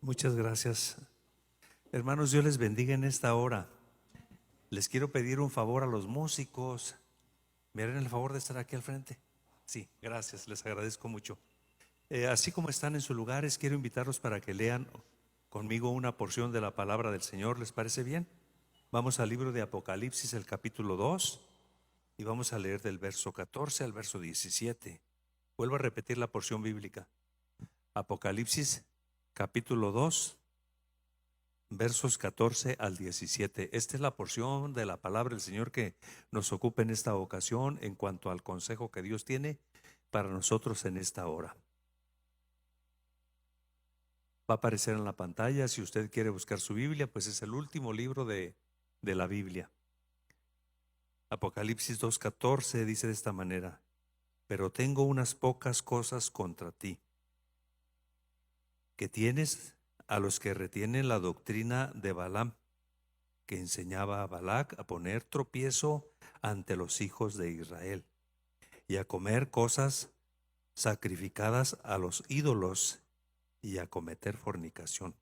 Muchas gracias. Hermanos, Dios les bendiga en esta hora. Les quiero pedir un favor a los músicos. ¿Me harán el favor de estar aquí al frente? Sí, gracias, les agradezco mucho. Así como están en sus lugares, quiero invitarlos para que lean conmigo una porción de la palabra del Señor. ¿Les parece bien? Vamos al libro de Apocalipsis, el capítulo 2, y vamos a leer del verso 14 al verso 17. Vuelvo a repetir la porción bíblica. Apocalipsis, capítulo 2, versos 14 al 17. Esta es la porción de la palabra del Señor que nos ocupa en esta ocasión en cuanto al consejo que Dios tiene para nosotros en esta hora. Va a aparecer en la pantalla. Si usted quiere buscar su Biblia, pues es el último libro de la Biblia. Apocalipsis 2:14 dice de esta manera: pero tengo unas pocas cosas contra ti, que tienes a los que retienen la doctrina de Balaam, que enseñaba a Balac a poner tropiezo ante los hijos de Israel y a comer cosas sacrificadas a los ídolos y a cometer fornicación.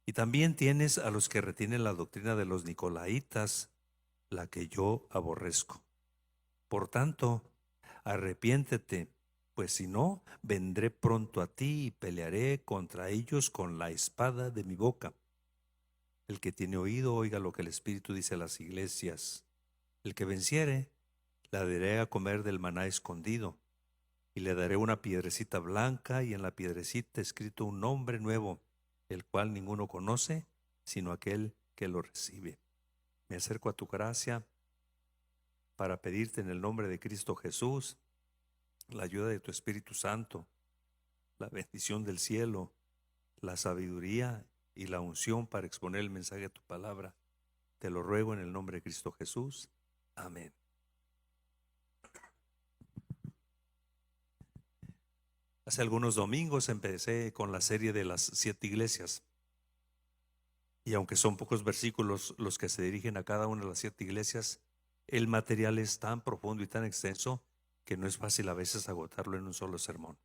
Y también tienes a los que retienen la doctrina de los nicolaitas, la que yo aborrezco. Por tanto, arrepiéntete, pues si no, vendré pronto a ti y pelearé contra ellos con la espada de mi boca. El que tiene oído, oiga lo que el Espíritu dice a las iglesias. El que venciere, la daré a comer del maná escondido, y le daré una piedrecita blanca, y en la piedrecita escrito un nombre nuevo, el cual ninguno conoce, sino aquel que lo recibe. Me acerco a tu gracia para pedirte en el nombre de Cristo Jesús la ayuda de tu Espíritu Santo, la bendición del cielo, la sabiduría y la unción para exponer el mensaje de tu palabra. Te lo ruego en el nombre de Cristo Jesús. Amén. Hace algunos domingos empecé con la serie de las 7 iglesias. Y aunque son pocos versículos los que se dirigen a cada una de las 7 iglesias, el material es tan profundo y tan extenso que no es fácil a veces agotarlo en un solo sermón.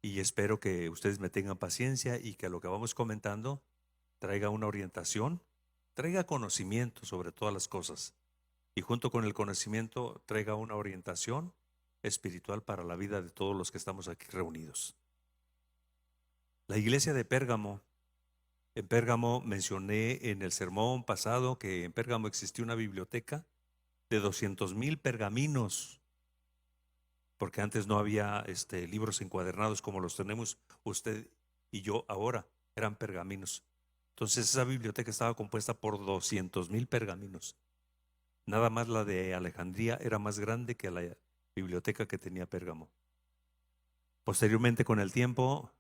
Y espero que ustedes me tengan paciencia y que lo que vamos comentando traiga una orientación, traiga conocimiento sobre todas las cosas. Y junto con el conocimiento traiga una orientación espiritual para la vida de todos los que estamos aquí reunidos. La iglesia de Pérgamo. En Pérgamo mencioné en el sermón pasado que en Pérgamo existía una biblioteca de 200,000 pergaminos, porque antes no había libros encuadernados como los tenemos usted y yo ahora, eran pergaminos. Entonces esa biblioteca estaba compuesta por 200,000 pergaminos. Nada más la de Alejandría era más grande que la biblioteca que tenía Pérgamo. Posteriormente, con el tiempo,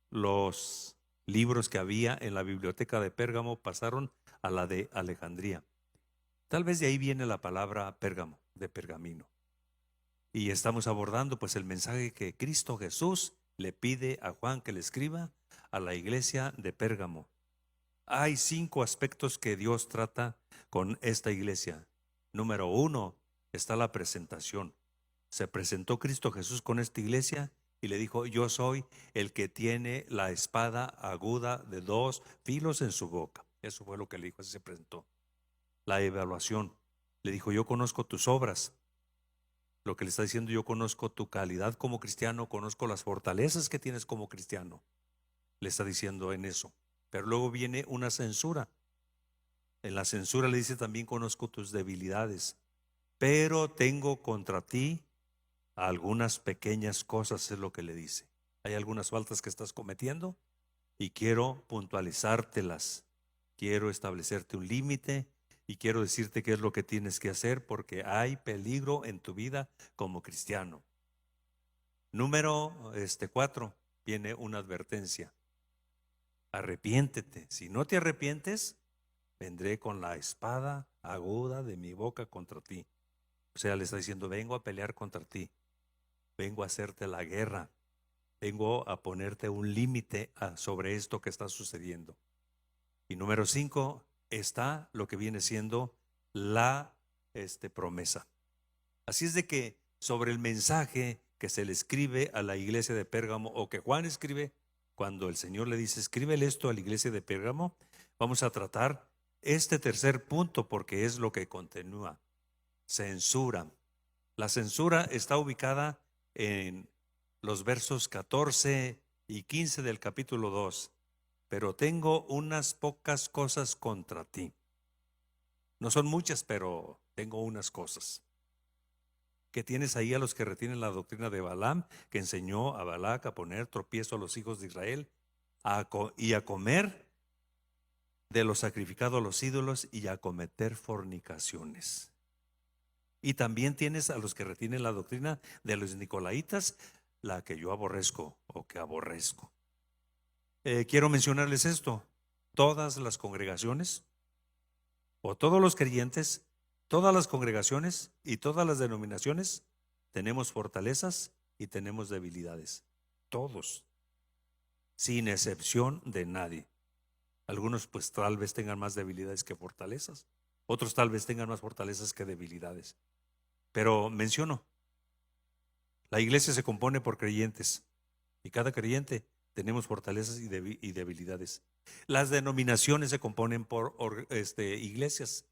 los libros que había en la biblioteca de Pérgamo pasaron a la de Alejandría. Tal vez de ahí viene la palabra Pérgamo, de pergamino. Y estamos abordando pues el mensaje que Cristo Jesús le pide a Juan que le escriba a la iglesia de Pérgamo. Hay 5 aspectos que Dios trata con esta iglesia. Número 1 está la presentación. Se presentó Cristo Jesús con esta iglesia y le dijo: yo soy el que tiene la espada aguda de 2 filos en su boca. Eso fue lo que le dijo, así se presentó. La evaluación. Le dijo: yo conozco tus obras. Lo que le está diciendo: yo conozco tu calidad como cristiano, conozco las fortalezas que tienes como cristiano. Le está diciendo en eso. Pero luego viene una censura. En la censura le dice también: conozco tus debilidades, pero tengo contra ti algunas pequeñas cosas, es lo que le dice. Hay algunas faltas que estás cometiendo y quiero puntualizártelas. Quiero establecerte un límite y quiero decirte qué es lo que tienes que hacer, porque hay peligro en tu vida como cristiano. Número 4, viene una advertencia. Arrepiéntete. Si no te arrepientes, vendré con la espada aguda de mi boca contra ti. O sea, le está diciendo: vengo a pelear contra ti, vengo a hacerte la guerra, vengo a ponerte un límite sobre esto que está sucediendo. Y número 5 está lo que viene siendo la promesa. Así es de que sobre el mensaje que se le escribe a la iglesia de Pérgamo, o que Juan escribe cuando el Señor le dice, escríbele esto a la iglesia de Pérgamo, vamos a tratar este tercer punto porque es lo que continúa. Censura. La censura está ubicada en los versos 14 y 15 del capítulo 2. Pero tengo unas pocas cosas contra ti. No son muchas, pero tengo unas cosas. Que tienes ahí a los que retienen la doctrina de Balaam, que enseñó a Balac a poner tropiezo a los hijos de Israel y a comer de lo sacrificado a los ídolos y a cometer fornicaciones. Y también tienes a los que retienen la doctrina de los nicolaitas, la que yo aborrezco o que aborrezco. Quiero mencionarles esto: todas las congregaciones o todos los creyentes, todas las congregaciones y todas las denominaciones tenemos fortalezas y tenemos debilidades. Todos, sin excepción de nadie. Algunos pues tal vez tengan más debilidades que fortalezas, otros tal vez tengan más fortalezas que debilidades. Pero menciono, la iglesia se compone por creyentes y cada creyente tenemos fortalezas y debilidades. Las denominaciones se componen por iglesias.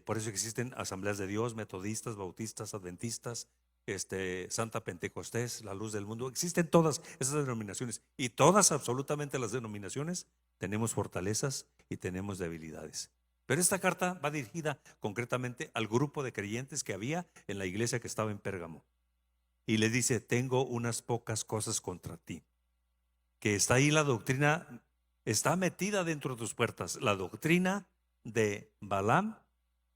Por eso existen asambleas de Dios, metodistas, bautistas, adventistas, Santa Pentecostés, la Luz del Mundo. Existen todas esas denominaciones y todas, absolutamente las denominaciones, tenemos fortalezas y tenemos debilidades. Pero esta carta va dirigida concretamente al grupo de creyentes que había en la iglesia que estaba en Pérgamo. Y le dice, tengo unas pocas cosas contra ti. Que está ahí la doctrina, está metida dentro de tus puertas, la doctrina de Balaam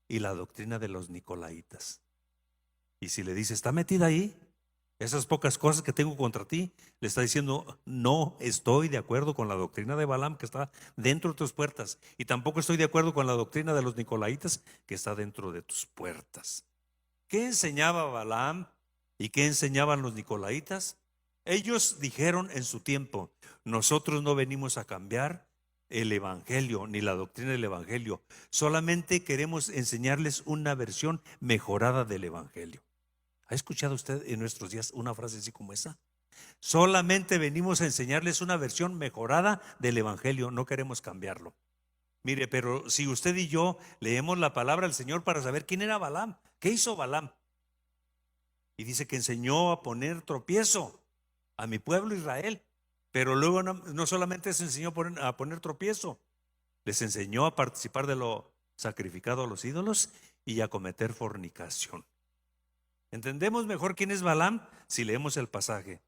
y la doctrina de los nicolaitas. Y si le dice, está metida ahí, esas pocas cosas que tengo contra ti, le está diciendo, no estoy de acuerdo con la doctrina de Balaam que está dentro de tus puertas, y tampoco estoy de acuerdo con la doctrina de los nicolaitas que está dentro de tus puertas. ¿Qué enseñaba Balaam y qué enseñaban los nicolaitas? Ellos dijeron en su tiempo, nosotros no venimos a cambiar el evangelio ni la doctrina del evangelio, solamente queremos enseñarles una versión mejorada del evangelio. ¿Ha escuchado usted en nuestros días una frase así como esa? Solamente venimos a enseñarles una versión mejorada del evangelio, no queremos cambiarlo. Mire, pero si usted y yo leemos la palabra del Señor para saber quién era Balaam, ¿qué hizo Balaam? Y dice que enseñó a poner tropiezo a mi pueblo Israel, pero luego no solamente se enseñó a poner tropiezo, les enseñó a participar de lo sacrificado a los ídolos y a cometer fornicación. Entendemos mejor quién es Balaam si leemos el pasaje,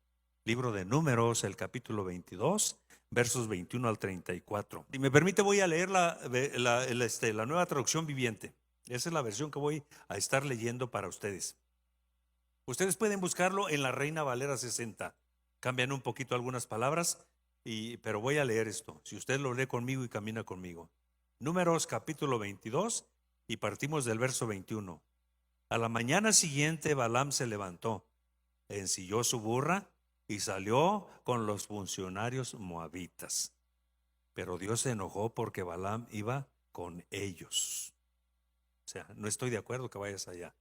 libro de Números, el capítulo 22, versos 21 al 34. Si me permite, voy a leer la nueva traducción viviente. Esa es la versión que voy a estar leyendo para ustedes. Ustedes pueden buscarlo en la Reina Valera 60. Cambian un poquito algunas palabras, pero voy a leer esto. Si usted lo lee conmigo y camina conmigo. Números capítulo 22 y partimos del verso 21. A la mañana siguiente Balaam se levantó, ensilló su burra y salió con los funcionarios moabitas. Pero Dios se enojó porque Balaam iba con ellos. O sea, no estoy de acuerdo que vayas allá.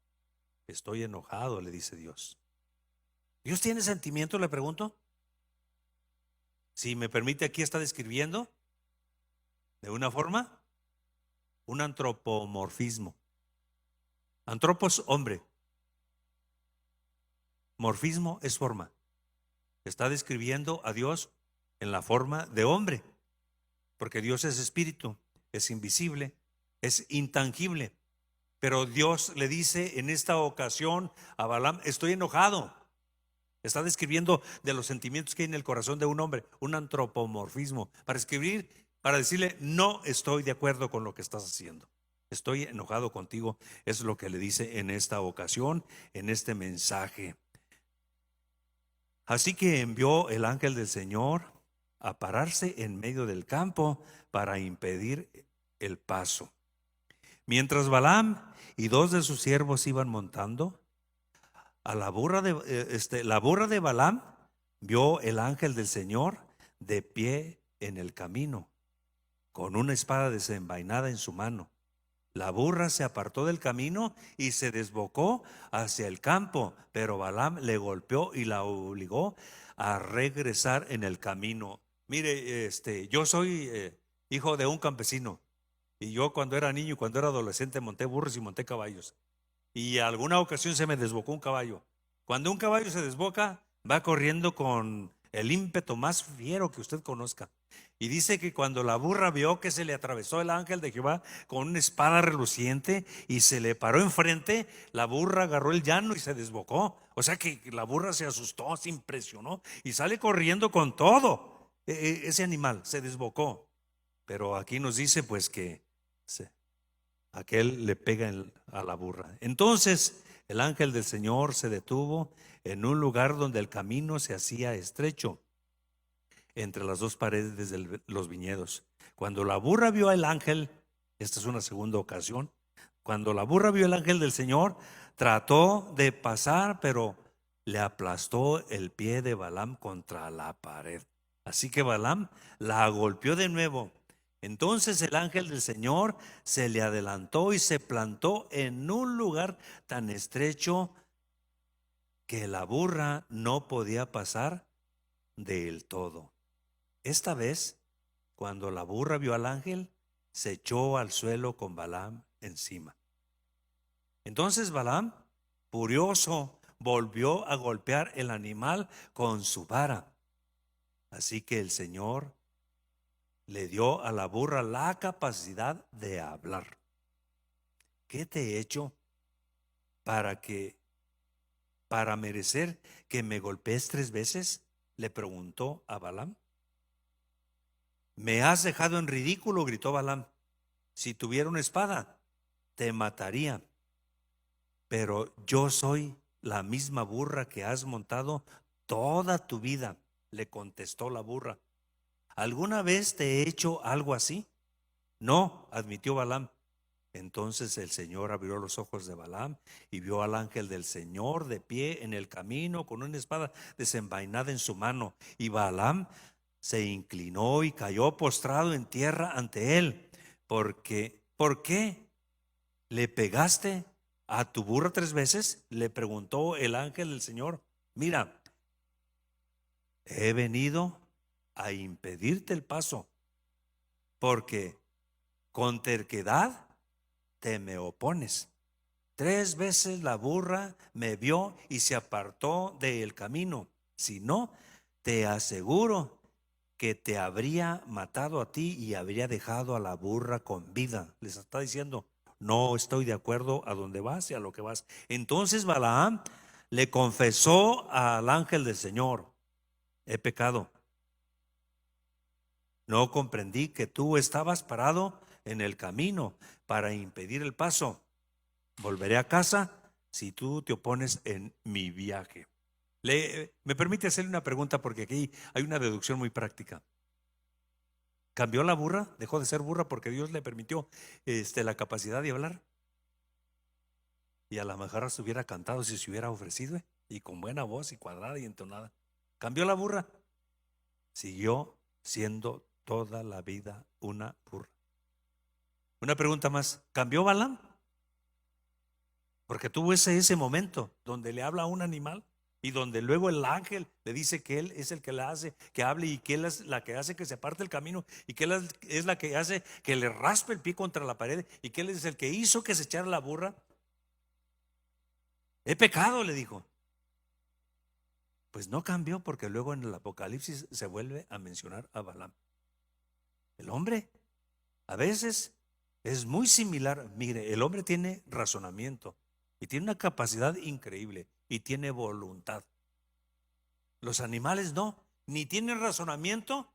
Estoy enojado, le dice Dios. ¿Dios tiene sentimientos? Le pregunto. Si me permite, aquí está describiendo de una forma un antropomorfismo. Antropos, hombre. Morfismo es forma. Está describiendo a Dios en la forma de hombre, porque Dios es espíritu, es invisible, es intangible. Pero Dios le dice en esta ocasión a Balaam, estoy enojado. Está describiendo de los sentimientos que hay en el corazón de un hombre, un antropomorfismo, para decirle, no estoy de acuerdo con lo que estás haciendo. Estoy enojado contigo, es lo que le dice en esta ocasión, en este mensaje. Así que envió el ángel del Señor a pararse en medio del campo para impedir el paso. Mientras Balaam y dos de sus siervos iban montando, a la burra de Balaam vio el ángel del Señor de pie en el camino, con una espada desenvainada en su mano. La burra se apartó del camino y se desbocó hacia el campo, pero Balaam le golpeó y la obligó a regresar en el camino. Mire, yo soy hijo de un campesino, y yo cuando era niño y cuando era adolescente monté burros y monté caballos, y alguna ocasión se me desbocó un caballo. Cuando un caballo se desboca, va corriendo con el ímpetu más fiero que usted conozca. Y dice que cuando la burra vio que se le atravesó el ángel de Jehová con una espada reluciente y se le paró enfrente, la burra agarró el llano y se desbocó. O sea que la burra se asustó, se impresionó y sale corriendo con todo. Ese animal se desbocó. Pero aquí nos dice pues que aquel le pega a la burra. Entonces el ángel del Señor se detuvo en un lugar donde el camino se hacía estrecho entre las dos paredes de los viñedos. Cuando la burra vio al ángel, esta es una segunda ocasión, cuando la burra vio al ángel del Señor, trató de pasar, pero le aplastó el pie de Balaam contra la pared. Así que Balaam la golpeó de nuevo. Entonces el ángel del Señor se le adelantó y se plantó en un lugar tan estrecho que la burra no podía pasar del todo. Esta vez, cuando la burra vio al ángel, se echó al suelo con Balaam encima. Entonces Balaam, furioso, volvió a golpear el animal con su vara. Así que el Señor le dio a la burra la capacidad de hablar. ¿Qué te he hecho para merecer que me golpees 3 veces? Le preguntó a Balaam. Me has dejado en ridículo, gritó Balaam. Si tuviera una espada, te mataría. Pero yo soy la misma burra que has montado toda tu vida, le contestó la burra. ¿Alguna vez te he hecho algo así? No, admitió Balaam. Entonces el Señor abrió los ojos de Balaam y vio al ángel del Señor de pie en el camino con una espada desenvainada en su mano. Y Balaam se inclinó y cayó postrado en tierra ante él. ¿Por qué le pegaste a tu burra 3 veces? Le preguntó el ángel del Señor. Mira, he venido a impedirte el paso, porque con terquedad te me opones. 3 veces la burra me vio y se apartó del camino. Si no, te aseguro que te habría matado a ti y habría dejado a la burra con vida. Les está diciendo, no estoy de acuerdo a dónde vas y a lo que vas. Entonces Balaam le confesó al ángel del Señor: he pecado. No comprendí que tú estabas parado en el camino para impedir el paso. Volveré a casa si tú te opones en mi viaje. Me permite hacerle una pregunta, porque aquí hay una deducción muy práctica. ¿Cambió la burra? ¿Dejó de ser burra porque Dios le permitió la capacidad de hablar? Y a lo mejor se hubiera cantado si se hubiera ofrecido, y con buena voz y cuadrada y entonada. ¿Cambió la burra? Siguió siendo toda la vida una burra. Una pregunta más: ¿cambió Balaam? Porque tuvo ese momento donde le habla a un animal y donde luego el ángel le dice que él es el que la hace que hable, y que él es la que hace que se aparte el camino, y que él es la que hace que le raspe el pie contra la pared, y que él es el que hizo que se echara la burra. He pecado, le dijo. Pues no cambió, porque luego en el Apocalipsis se vuelve a mencionar a Balaam. El hombre a veces es muy similar. Mire, el hombre tiene razonamiento y tiene una capacidad increíble y tiene voluntad. Los animales no, ni tienen razonamiento,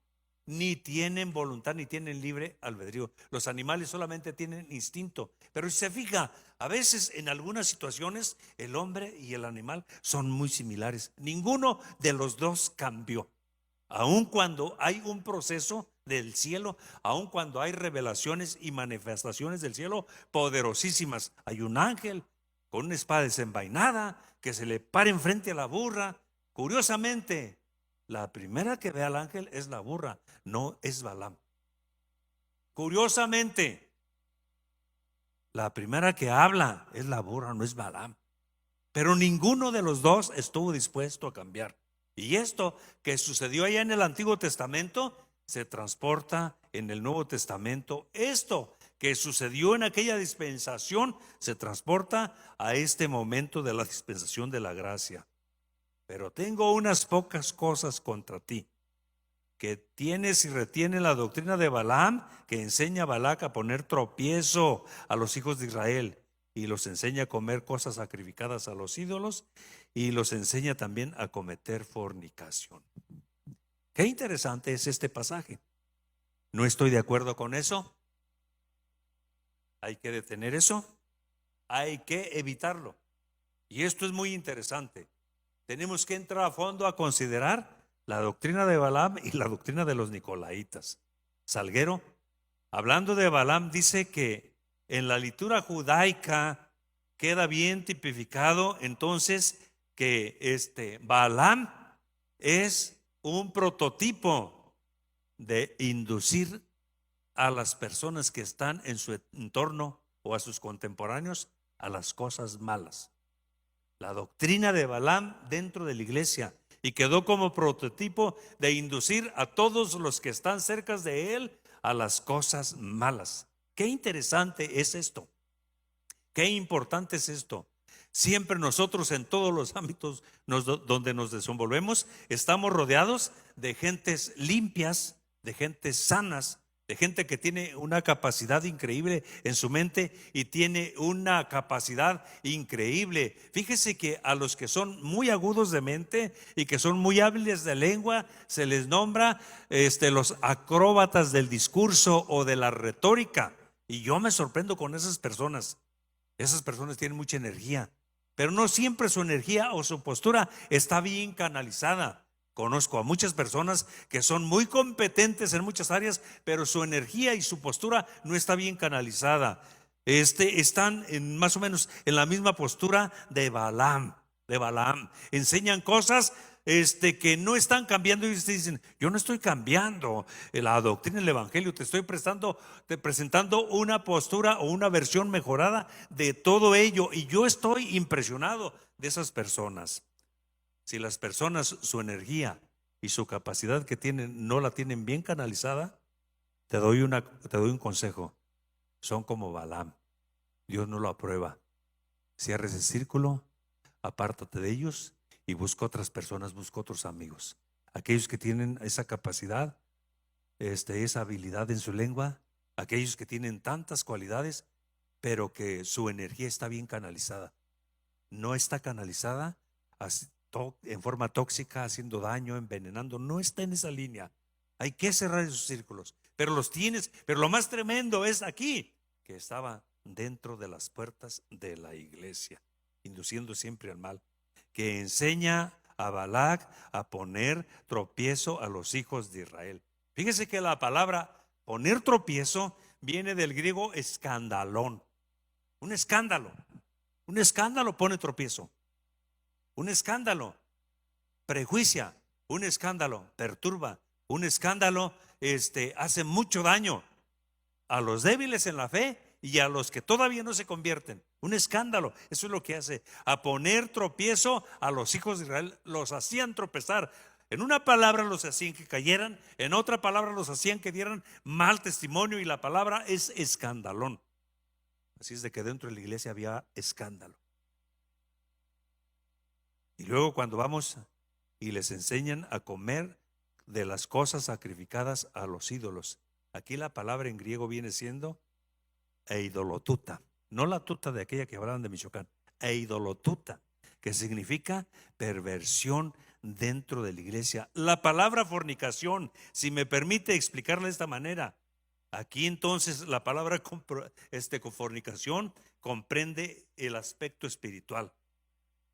ni tienen voluntad, ni tienen libre albedrío. Los animales solamente tienen instinto. Pero si se fija, a veces en algunas situaciones el hombre y el animal son muy similares. Ninguno de los dos cambió. Aun cuando hay un proceso del cielo, aun cuando hay revelaciones y manifestaciones del cielo poderosísimas, hay un ángel con una espada desenvainada que se le para enfrente a la burra. Curiosamente, la primera que ve al ángel es la burra, no es Balaam. Curiosamente, La primera que habla es la burra, no es Balaam. Pero ninguno de los dos estuvo dispuesto a cambiar. Y esto que sucedió allá en el Antiguo Testamento se transporta en el Nuevo Testamento. Esto que sucedió en aquella dispensación se transporta a este momento de la dispensación de la gracia. Pero tengo unas pocas cosas contra ti, que tienes y retienes la doctrina de Balaam, que enseña a Balac a poner tropiezo a los hijos de Israel, y los enseña a comer cosas sacrificadas a los ídolos, y los enseña también a cometer fornicación. Qué interesante es este pasaje. No estoy de acuerdo con eso. Hay que detener eso. Hay que evitarlo. Y esto es muy interesante. Tenemos que entrar a fondo a considerar la doctrina de Balaam y la doctrina de los nicolaítas. Salguero, hablando de Balaam, dice que en la liturgia judaica queda bien tipificado entonces que Balaam es un prototipo de inducir a las personas que están en su entorno o a sus contemporáneos a las cosas malas. La doctrina de Balaam dentro de la iglesia, y quedó como prototipo de inducir a todos los que están cerca de él a las cosas malas. Qué interesante es esto. Qué importante es esto. Siempre nosotros en todos los ámbitos donde nos desenvolvemos estamos rodeados de gentes limpias, de gentes sanas, de gente que tiene una capacidad increíble en su mente y tiene una capacidad increíble. Fíjese que a los que son muy agudos de mente y que son muy hábiles de lengua se les nombra los acróbatas del discurso o de la retórica. Y yo me sorprendo con esas personas. Esas personas tienen mucha energía, pero no siempre su energía o su postura está bien canalizada. Conozco a muchas personas que son muy competentes en muchas áreas, pero su energía y su postura no está bien canalizada. Están más o menos en la misma postura de Balaam. Enseñan cosas que no están cambiando, y ustedes dicen: yo no estoy cambiando la doctrina del evangelio, te estoy presentando una postura o una versión mejorada de todo ello, y yo estoy impresionado de esas personas. Si las personas, su energía y su capacidad que tienen no la tienen bien canalizada, te doy un consejo: son como Balaam. Dios no lo aprueba. Cierra ese círculo, apártate de ellos y busca otras personas, busca otros amigos. Aquellos que tienen esa capacidad, esa habilidad en su lengua, aquellos que tienen tantas cualidades, pero que su energía está bien canalizada. No está canalizada en forma tóxica, haciendo daño, envenenando. No está en esa línea. Hay que cerrar esos círculos. Pero los tienes. Pero lo más tremendo es aquí, que estaba dentro de las puertas de la iglesia, induciendo siempre al mal, que enseña a Balac a poner tropiezo a los hijos de Israel. Fíjese que la palabra poner tropiezo viene del griego escandalón. Un escándalo pone tropiezo. Un escándalo prejuicia, un escándalo perturba, un escándalo hace mucho daño a los débiles en la fe y a los que todavía no se convierten. Un escándalo, eso es lo que hace, a poner tropiezo a los hijos de Israel. Los hacían tropezar. En una palabra los hacían que cayeran, en otra palabra los hacían que dieran mal testimonio, y la palabra es escandalón. Así es de que dentro de la iglesia había escándalo. Y luego cuando vamos y les enseñan a comer de las cosas sacrificadas a los ídolos, aquí la palabra en griego viene siendo eidolotuta, no la tuta de aquella que hablaban de Michoacán, eidolotuta, que significa perversión dentro de la iglesia. La palabra fornicación, si me permite explicarla de esta manera, aquí entonces la palabra con fornicación comprende el aspecto espiritual,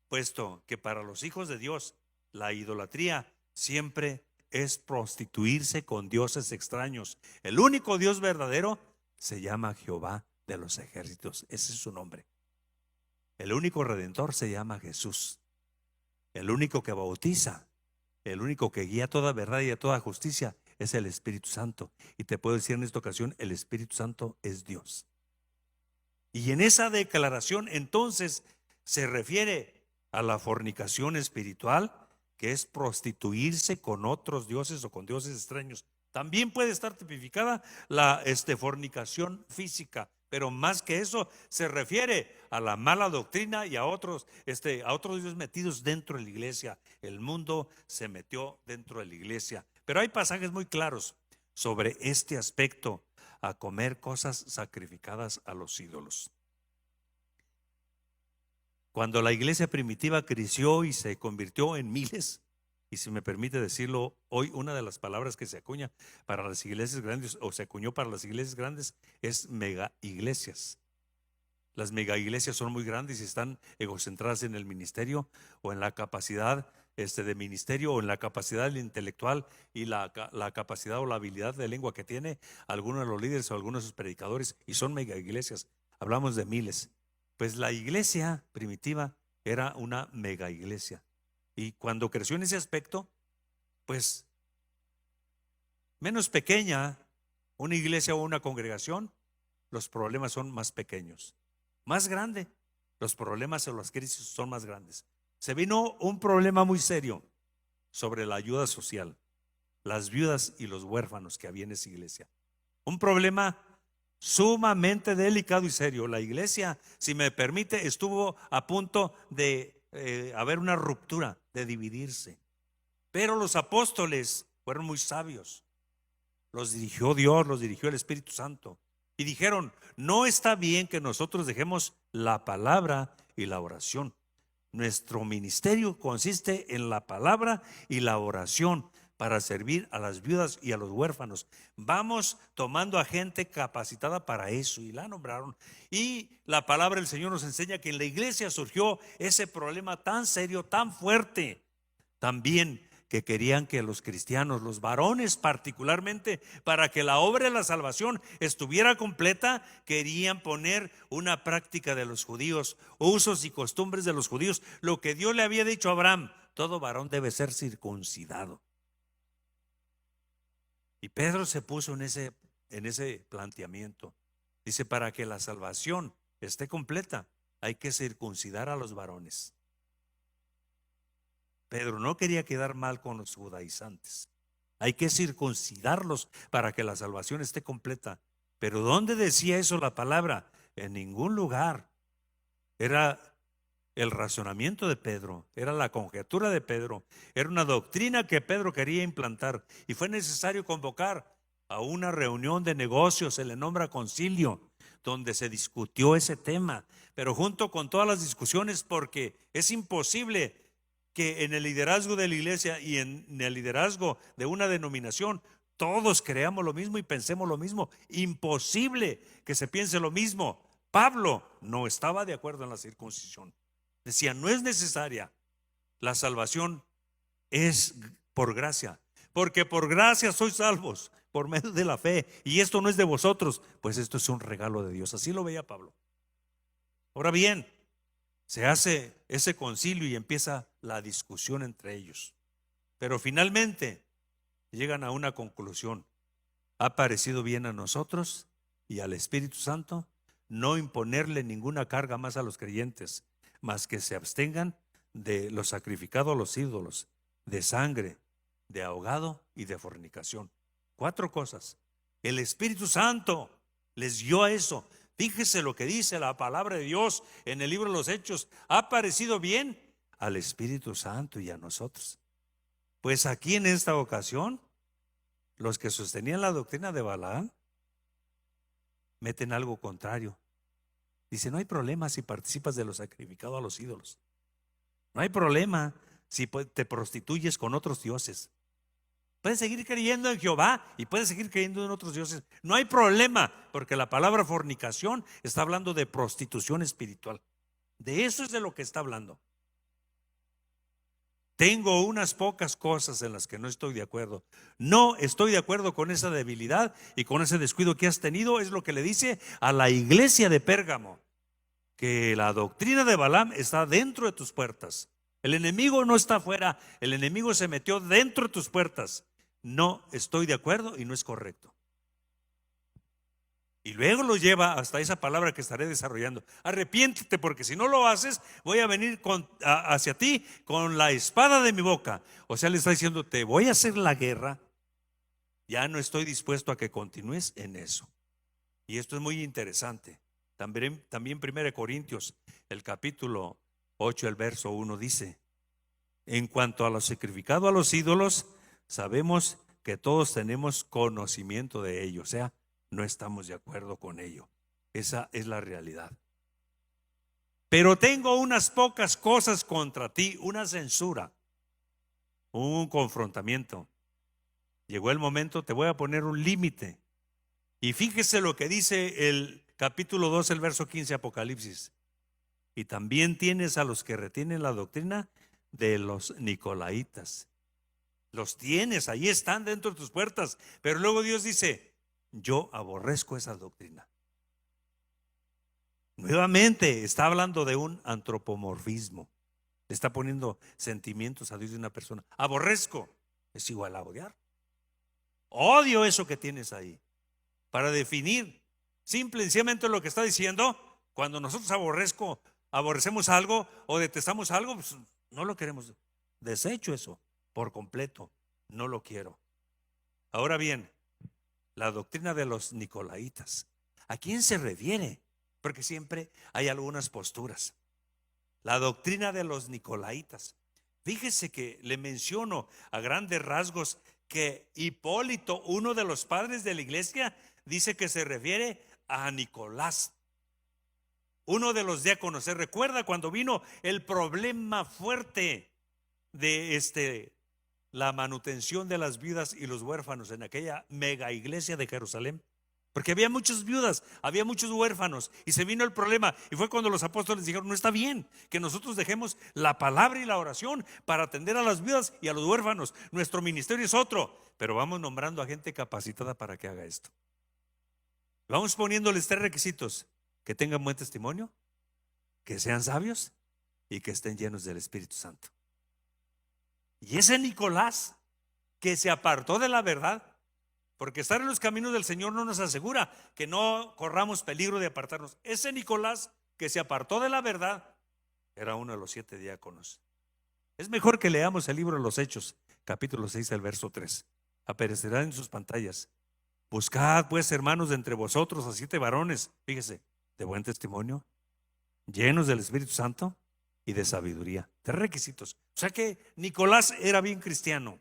puesto que para los hijos de Dios la idolatría siempre es prostituirse con dioses extraños. El único Dios verdadero se llama Jehová de los ejércitos, ese es su nombre. El único redentor se llama Jesús. El único que bautiza, el único que guía toda verdad y a toda justicia es el Espíritu Santo. Y te puedo decir en esta ocasión, el Espíritu Santo es Dios. Y en esa declaración entonces se refiere a la fornicación espiritual, que es prostituirse con otros dioses o con dioses extraños. También puede estar tipificada la fornicación física, pero más que eso se refiere a la mala doctrina y a otros dioses metidos dentro de la iglesia. El mundo se metió dentro de la iglesia. Pero hay pasajes muy claros sobre este aspecto, a comer cosas sacrificadas a los ídolos. Cuando la iglesia primitiva creció y se convirtió en miles, y si me permite decirlo, hoy una de las palabras que se acuña para las iglesias grandes, o se acuñó para las iglesias grandes, es mega iglesias. Las mega iglesias son muy grandes y están egocentradas en el ministerio o en la capacidad de ministerio o en la capacidad intelectual y la capacidad o la habilidad de lengua que tiene algunos de los líderes o algunos de sus predicadores, y son mega iglesias. Hablamos de miles. Pues la iglesia primitiva era una mega iglesia, y cuando creció en ese aspecto, pues menos pequeña una iglesia o una congregación, los problemas son más pequeños. Más grande, los problemas o las crisis son más grandes. Se vino un problema muy serio sobre la ayuda social, las viudas y los huérfanos que había en esa iglesia. Un problema sumamente delicado y serio. La iglesia, si me permite, estuvo a punto de haber una ruptura, de dividirse. Pero los apóstoles fueron muy sabios. Los dirigió Dios, los dirigió el Espíritu Santo. Y dijeron, no está bien que nosotros dejemos la palabra y la oración. Nuestro ministerio consiste en la palabra y la oración para servir a las viudas y a los huérfanos. Vamos tomando a gente capacitada para eso, y la nombraron. Y la palabra del Señor nos enseña que en la iglesia surgió ese problema tan serio, tan fuerte, también, que querían que los cristianos, los varones particularmente, para que la obra de la salvación estuviera completa, querían poner una práctica de los judíos, usos y costumbres de los judíos, lo que Dios le había dicho a Abraham: todo varón debe ser circuncidado. Y Pedro se puso en ese planteamiento. Dice, para que la salvación esté completa, hay que circuncidar a los varones. Pedro no quería quedar mal con los judaizantes. Hay que circuncidarlos para que la salvación esté completa. Pero ¿dónde decía eso la palabra? En ningún lugar. Era el razonamiento de Pedro, era la conjetura de Pedro, era una doctrina que Pedro quería implantar, y fue necesario convocar a una reunión de negocios, se le nombra concilio, donde se discutió ese tema. Pero junto con todas las discusiones, porque es imposible que en el liderazgo de la iglesia y en el liderazgo de una denominación todos creamos lo mismo y pensemos lo mismo. Imposible que se piense lo mismo. Pablo no estaba de acuerdo en la circuncisión. Decía, no es necesaria. La salvación es por gracia, porque por gracia sois salvos por medio de la fe, y esto no es de vosotros, pues esto es un regalo de Dios. Así lo veía Pablo. Ahora bien, se hace ese concilio y empieza la discusión entre ellos, pero finalmente llegan a una conclusión: ha parecido bien a nosotros y al Espíritu Santo no imponerle ninguna carga más a los creyentes, más que se abstengan de lo sacrificado a los ídolos, de sangre, de ahogado y de fornicación. 4 cosas. El Espíritu Santo les dio a eso. Fíjese lo que dice la palabra de Dios en el libro de los Hechos: ha parecido bien al Espíritu Santo y a nosotros. Pues aquí en esta ocasión, los que sostenían la doctrina de Balaam meten algo contrario. Dice, no hay problema si participas de lo sacrificado a los ídolos. No hay problema si te prostituyes con otros dioses. Puedes seguir creyendo en Jehová y puedes seguir creyendo en otros dioses. No hay problema, porque la palabra fornicación está hablando de prostitución espiritual. De eso es de lo que está hablando. Tengo unas pocas cosas en las que no estoy de acuerdo. No estoy de acuerdo con esa debilidad y con ese descuido que has tenido. Es lo que le dice a la iglesia de Pérgamo, que la doctrina de Balaam está dentro de tus puertas. El enemigo no está afuera, el enemigo se metió dentro de tus puertas. No estoy de acuerdo y no es correcto. Y luego lo lleva hasta esa palabra que estaré desarrollando. Arrepiéntete, porque si no lo haces, voy a venir hacia ti con la espada de mi boca. O sea, le está diciendo, te voy a hacer la guerra. Ya no estoy dispuesto a que continúes en eso. Y esto es muy interesante. También 1 Corintios, el capítulo 8, el verso 1 dice: en cuanto a lo sacrificado a los ídolos, sabemos que todos tenemos conocimiento de ello. O sea, no estamos de acuerdo con ello. Esa es la realidad. Pero tengo unas pocas cosas contra ti, una censura, un confrontamiento. Llegó el momento, te voy a poner un límite. Y fíjese lo que dice el capítulo 2, el verso 15, Apocalipsis. Y también tienes a los que retienen la doctrina de los nicolaitas. Los tienes, ahí están dentro de tus puertas. Pero luego Dios dice: yo aborrezco esa doctrina. Nuevamente está hablando de un antropomorfismo. Le está poniendo sentimientos a Dios de una persona. Aborrezco es igual a odiar. Odio eso que tienes ahí. Para definir simple y sencillamente lo que está diciendo, cuando nosotros aborrecemos algo o detestamos algo, pues no lo queremos. Desecho eso por completo. No lo quiero. Ahora bien, la doctrina de los nicolaitas, ¿a quién se refiere? Porque siempre hay algunas posturas. La doctrina de los nicolaitas. Fíjese que le menciono a grandes rasgos que Hipólito, uno de los padres de la iglesia, dice que se refiere a Nicolás, uno de los diáconos. ¿Se recuerda cuando vino el problema fuerte de la manutención de las viudas y los huérfanos en aquella mega iglesia de Jerusalén? Porque había muchas viudas, había muchos huérfanos, y se vino el problema. Y fue cuando los apóstoles dijeron: no está bien que nosotros dejemos la palabra y la oración para atender a las viudas y a los huérfanos. Nuestro ministerio es otro, pero vamos nombrando a gente capacitada para que haga esto. Vamos poniéndoles 3 requisitos: que tengan buen testimonio, que sean sabios y que estén llenos del Espíritu Santo. Y ese Nicolás, que se apartó de la verdad, porque estar en los caminos del Señor no nos asegura que no corramos peligro de apartarnos. Ese Nicolás, que se apartó de la verdad, era uno de los 7 diáconos. Es mejor que leamos el libro de los Hechos, capítulo 6, el verso 3. Aparecerá en sus pantallas. Buscad pues, hermanos, de entre vosotros a 7 varones, fíjese, de buen testimonio, llenos del Espíritu Santo y de sabiduría. 3 requisitos. O sea que Nicolás era bien cristiano.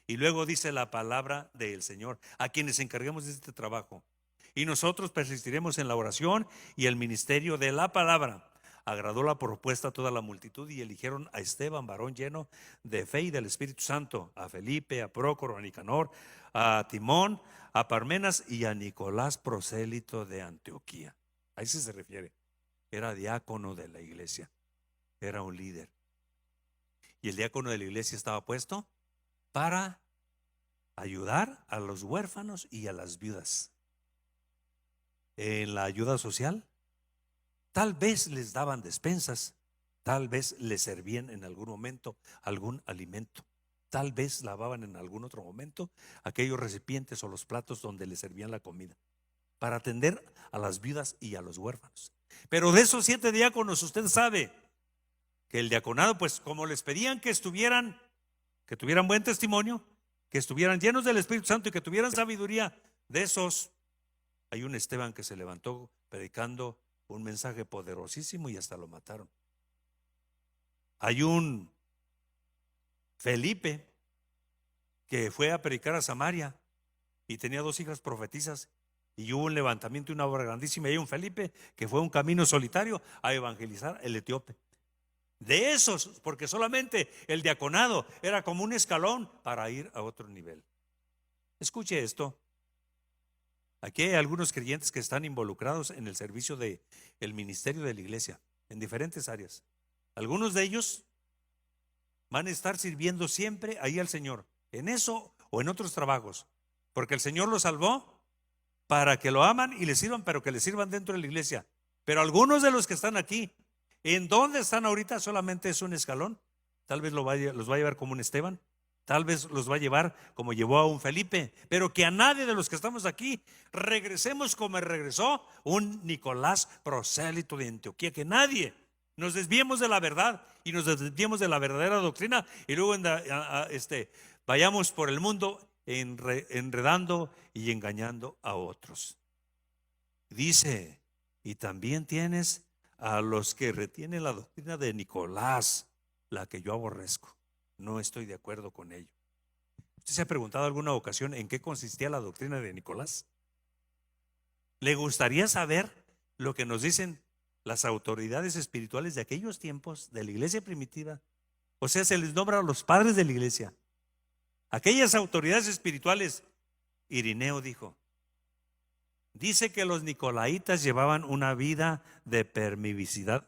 Y luego dice la palabra del Señor, a quienes encarguemos de este trabajo. Y nosotros persistiremos en la oración y el ministerio de la palabra. Agradó la propuesta a toda la multitud y eligieron a Esteban, varón lleno de fe y del Espíritu Santo, a Felipe, a Prócoro, a Nicanor, a Timón, a Parmenas y a Nicolás, prosélito de Antioquía. A ese se refiere. Era diácono de la iglesia, era un líder. Y el diácono de la iglesia estaba puesto para ayudar a los huérfanos y a las viudas. En la ayuda social, tal vez les daban despensas, tal vez les servían en algún momento algún alimento, tal vez lavaban en algún otro momento aquellos recipientes o los platos donde les servían la comida, para atender a las viudas y a los huérfanos. Pero de esos 7 diáconos, usted sabe que el diaconado, pues como les pedían que tuvieran buen testimonio, que estuvieran llenos del Espíritu Santo y que tuvieran sabiduría, de esos hay un Esteban que se levantó predicando un mensaje poderosísimo y hasta lo mataron. Hay un Felipe que fue a predicar a Samaria y tenía 2 hijas profetisas, y hubo un levantamiento y una obra grandísima. Y hay un Felipe que fue un camino solitario a evangelizar el etíope. De esos, porque solamente el diaconado era como un escalón para ir a otro nivel. Escuche esto. Aquí hay algunos creyentes que están involucrados en el servicio del ministerio de la iglesia en diferentes áreas. Algunos de ellos van a estar sirviendo siempre ahí al Señor, en eso o en otros trabajos, porque el Señor los salvó para que lo aman y le sirvan, pero que le sirvan dentro de la iglesia. Pero algunos de los que están aquí, ¿en dónde están ahorita? Solamente es un escalón. Tal vez los va a llevar como un Esteban, Tal vez los va a llevar como llevó a un Felipe, pero que a nadie de los que estamos aquí regresemos como regresó un Nicolás prosélito de Antioquía, que nadie nos desviemos de la verdad y nos desviemos de la verdadera doctrina y luego vayamos por el mundo enredando y engañando a otros. Dice, y también tienes a los que retienen la doctrina de Nicolás, la que yo aborrezco. No estoy de acuerdo con ello. ¿Usted se ha preguntado alguna ocasión en qué consistía la doctrina de Nicolás? ¿Le gustaría saber lo que nos dicen las autoridades espirituales de aquellos tiempos de la iglesia primitiva? O sea, se les nombra a los padres de la iglesia. Aquellas autoridades espirituales, Irineo dice que los nicolaitas llevaban una vida de permisividad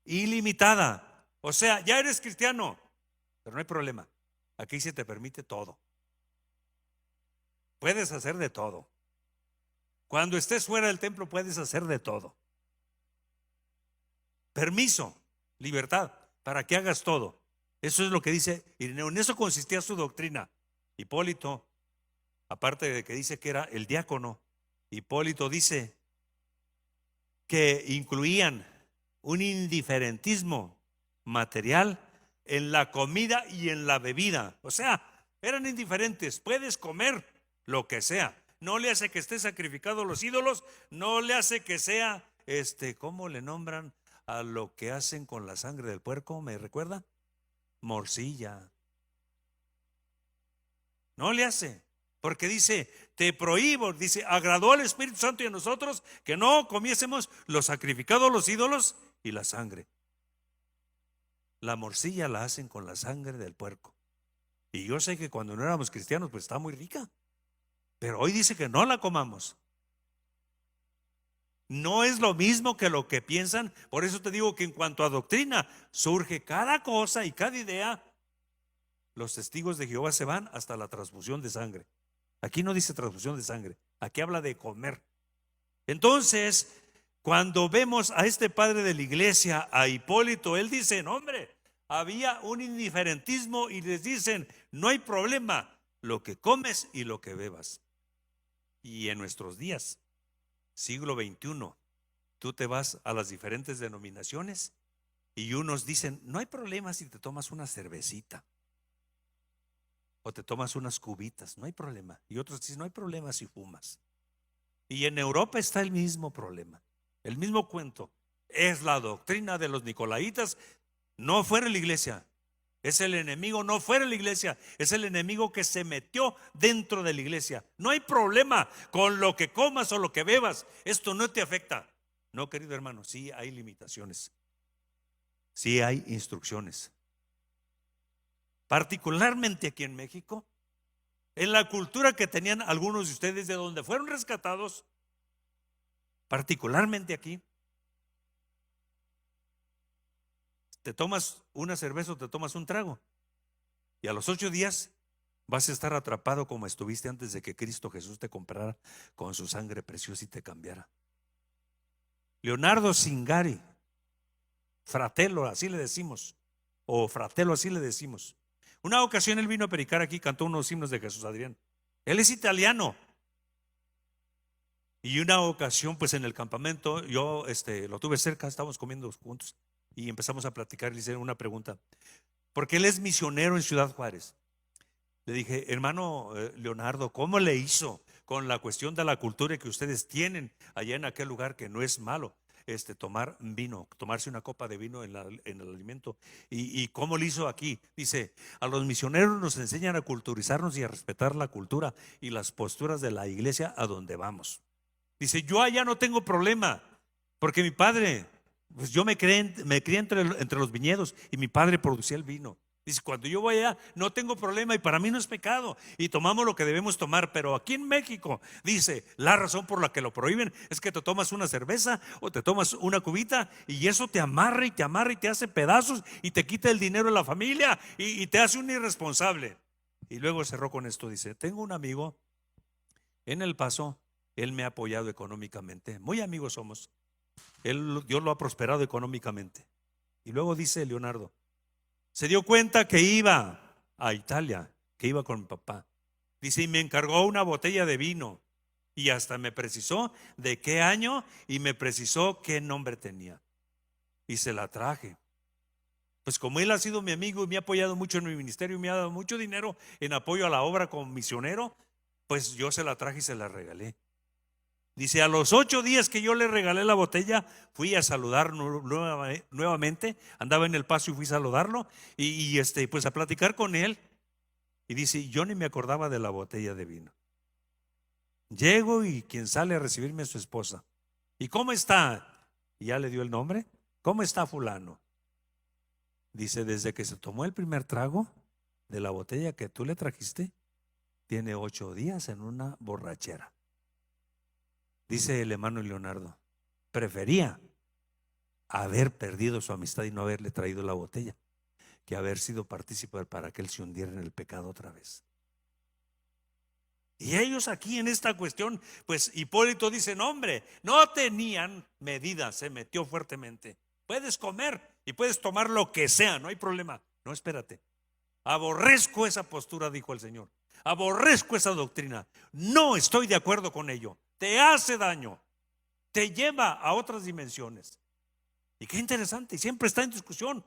ilimitada. O sea, ya eres cristiano, pero no hay problema. Aquí se te permite todo. Puedes hacer de todo. Cuando estés fuera del templo puedes hacer de todo. Permiso, libertad, para que hagas todo. Eso es lo que dice Irineo. En eso consistía su doctrina. Hipólito, aparte de que dice que era el diácono, Hipólito dice que incluían un indiferentismo material en la comida y en la bebida. O sea, eran indiferentes. Puedes comer lo que sea. No le hace que esté sacrificado a los ídolos. No le hace que sea, ¿cómo le nombran a lo que hacen con la sangre del puerco? ¿Me recuerda? Morcilla. No le hace. Porque dice, te prohíbo, dice, agradó al Espíritu Santo y a nosotros que no comiésemos lo sacrificado a los ídolos y la sangre. La morcilla la hacen con la sangre del puerco. Y yo sé que cuando no éramos cristianos, pues está muy rica. Pero hoy dice que no la comamos. No es lo mismo que lo que piensan. Por eso te digo que en cuanto a doctrina, surge cada cosa y cada idea. Los testigos de Jehová se van hasta la transfusión de sangre. Aquí no dice transfusión de sangre, aquí habla de comer. Entonces, cuando vemos a este padre de la iglesia, a Hipólito, él dice, no, hombre, había un indiferentismo y les dicen, no hay problema, lo que comes y lo que bebas. Y en nuestros días, siglo XXI, tú te vas a las diferentes denominaciones y unos dicen, no hay problema si te tomas una cervecita o te tomas unas cubitas, no hay problema. Y otros dicen, no hay problema si fumas. Y en Europa está el mismo problema, el mismo cuento. Es la doctrina de los nicolaitas, no fuera la iglesia. Es el enemigo, no fuera la iglesia. Es el enemigo que se metió dentro de la iglesia. No hay problema con lo que comas o lo que bebas. Esto no te afecta. No, querido hermano, sí hay limitaciones. Sí hay instrucciones. Particularmente aquí en México, en la cultura que tenían algunos de ustedes de donde fueron rescatados, particularmente aquí, te tomas una cerveza o te tomas un trago y a los 8 días vas a estar atrapado como estuviste antes de que Cristo Jesús te comprara con su sangre preciosa y te cambiara. Leonardo Zingari, Fratello, así le decimos, o Fratello, así le decimos. Una ocasión él vino a predicar aquí, cantó unos himnos de Jesús Adrián. Él es italiano. Y una ocasión, pues en el campamento, yo lo tuve cerca, estábamos comiendo juntos y empezamos a platicar y le hice una pregunta. Porque él es misionero en Ciudad Juárez. Le dije, hermano Leonardo, ¿cómo le hizo con la cuestión de la cultura que ustedes tienen allá en aquel lugar, que no es malo? Tomar vino, tomarse una copa de vino en el alimento. ¿Y cómo lo hizo aquí? Dice, a los misioneros nos enseñan a culturizarnos y a respetar la cultura y las posturas de la iglesia a donde vamos. Dice, yo allá no tengo problema, porque mi padre, pues yo me crié entre los viñedos y mi padre producía el vino. Dice, cuando yo voy allá no tengo problema y para mí no es pecado y tomamos lo que debemos tomar. Pero aquí en México, dice, la razón por la que lo prohíben es que te tomas una cerveza o te tomas una cubita y eso te amarra y te amarra y te hace pedazos y te quita el dinero de la familia y te hace un irresponsable. Y luego cerró con esto, dice, tengo un amigo en El Paso, él me ha apoyado económicamente, muy amigos somos, Dios lo ha prosperado económicamente. Y luego dice Leonardo, Se dio cuenta que iba a Italia, que iba con mi papá. Dice, y me encargó una botella de vino y hasta me precisó de qué año y me precisó qué nombre tenía. Y se la traje. Pues como él ha sido mi amigo y me ha apoyado mucho en mi ministerio y me ha dado mucho dinero en apoyo a la obra como misionero, pues yo se la traje y se la regalé. Dice, a los 8 días que yo le regalé la botella, fui a saludar nuevamente, andaba en el paso y fui a saludarlo y pues a platicar con él. Y dice, yo ni me acordaba de la botella de vino. Llego y quien sale a recibirme es su esposa. ¿Y cómo está? Y ya le dio el nombre. ¿Cómo está fulano? Dice, desde que se tomó el primer trago de la botella que tú le trajiste, tiene 8 días en una borrachera. Dice el hermano Leonardo, prefería haber perdido su amistad y no haberle traído la botella que haber sido partícipe para que él se hundiera en el pecado otra vez. Y ellos aquí en esta cuestión, pues Hipólito dice, no hombre, no tenían medida, se metió fuertemente. Puedes comer y puedes tomar lo que sea, no hay problema. No, espérate, aborrezco esa postura, dijo el Señor. Aborrezco esa doctrina, no estoy de acuerdo con ello. Te hace daño, te lleva a otras dimensiones. Y qué interesante, siempre está en discusión.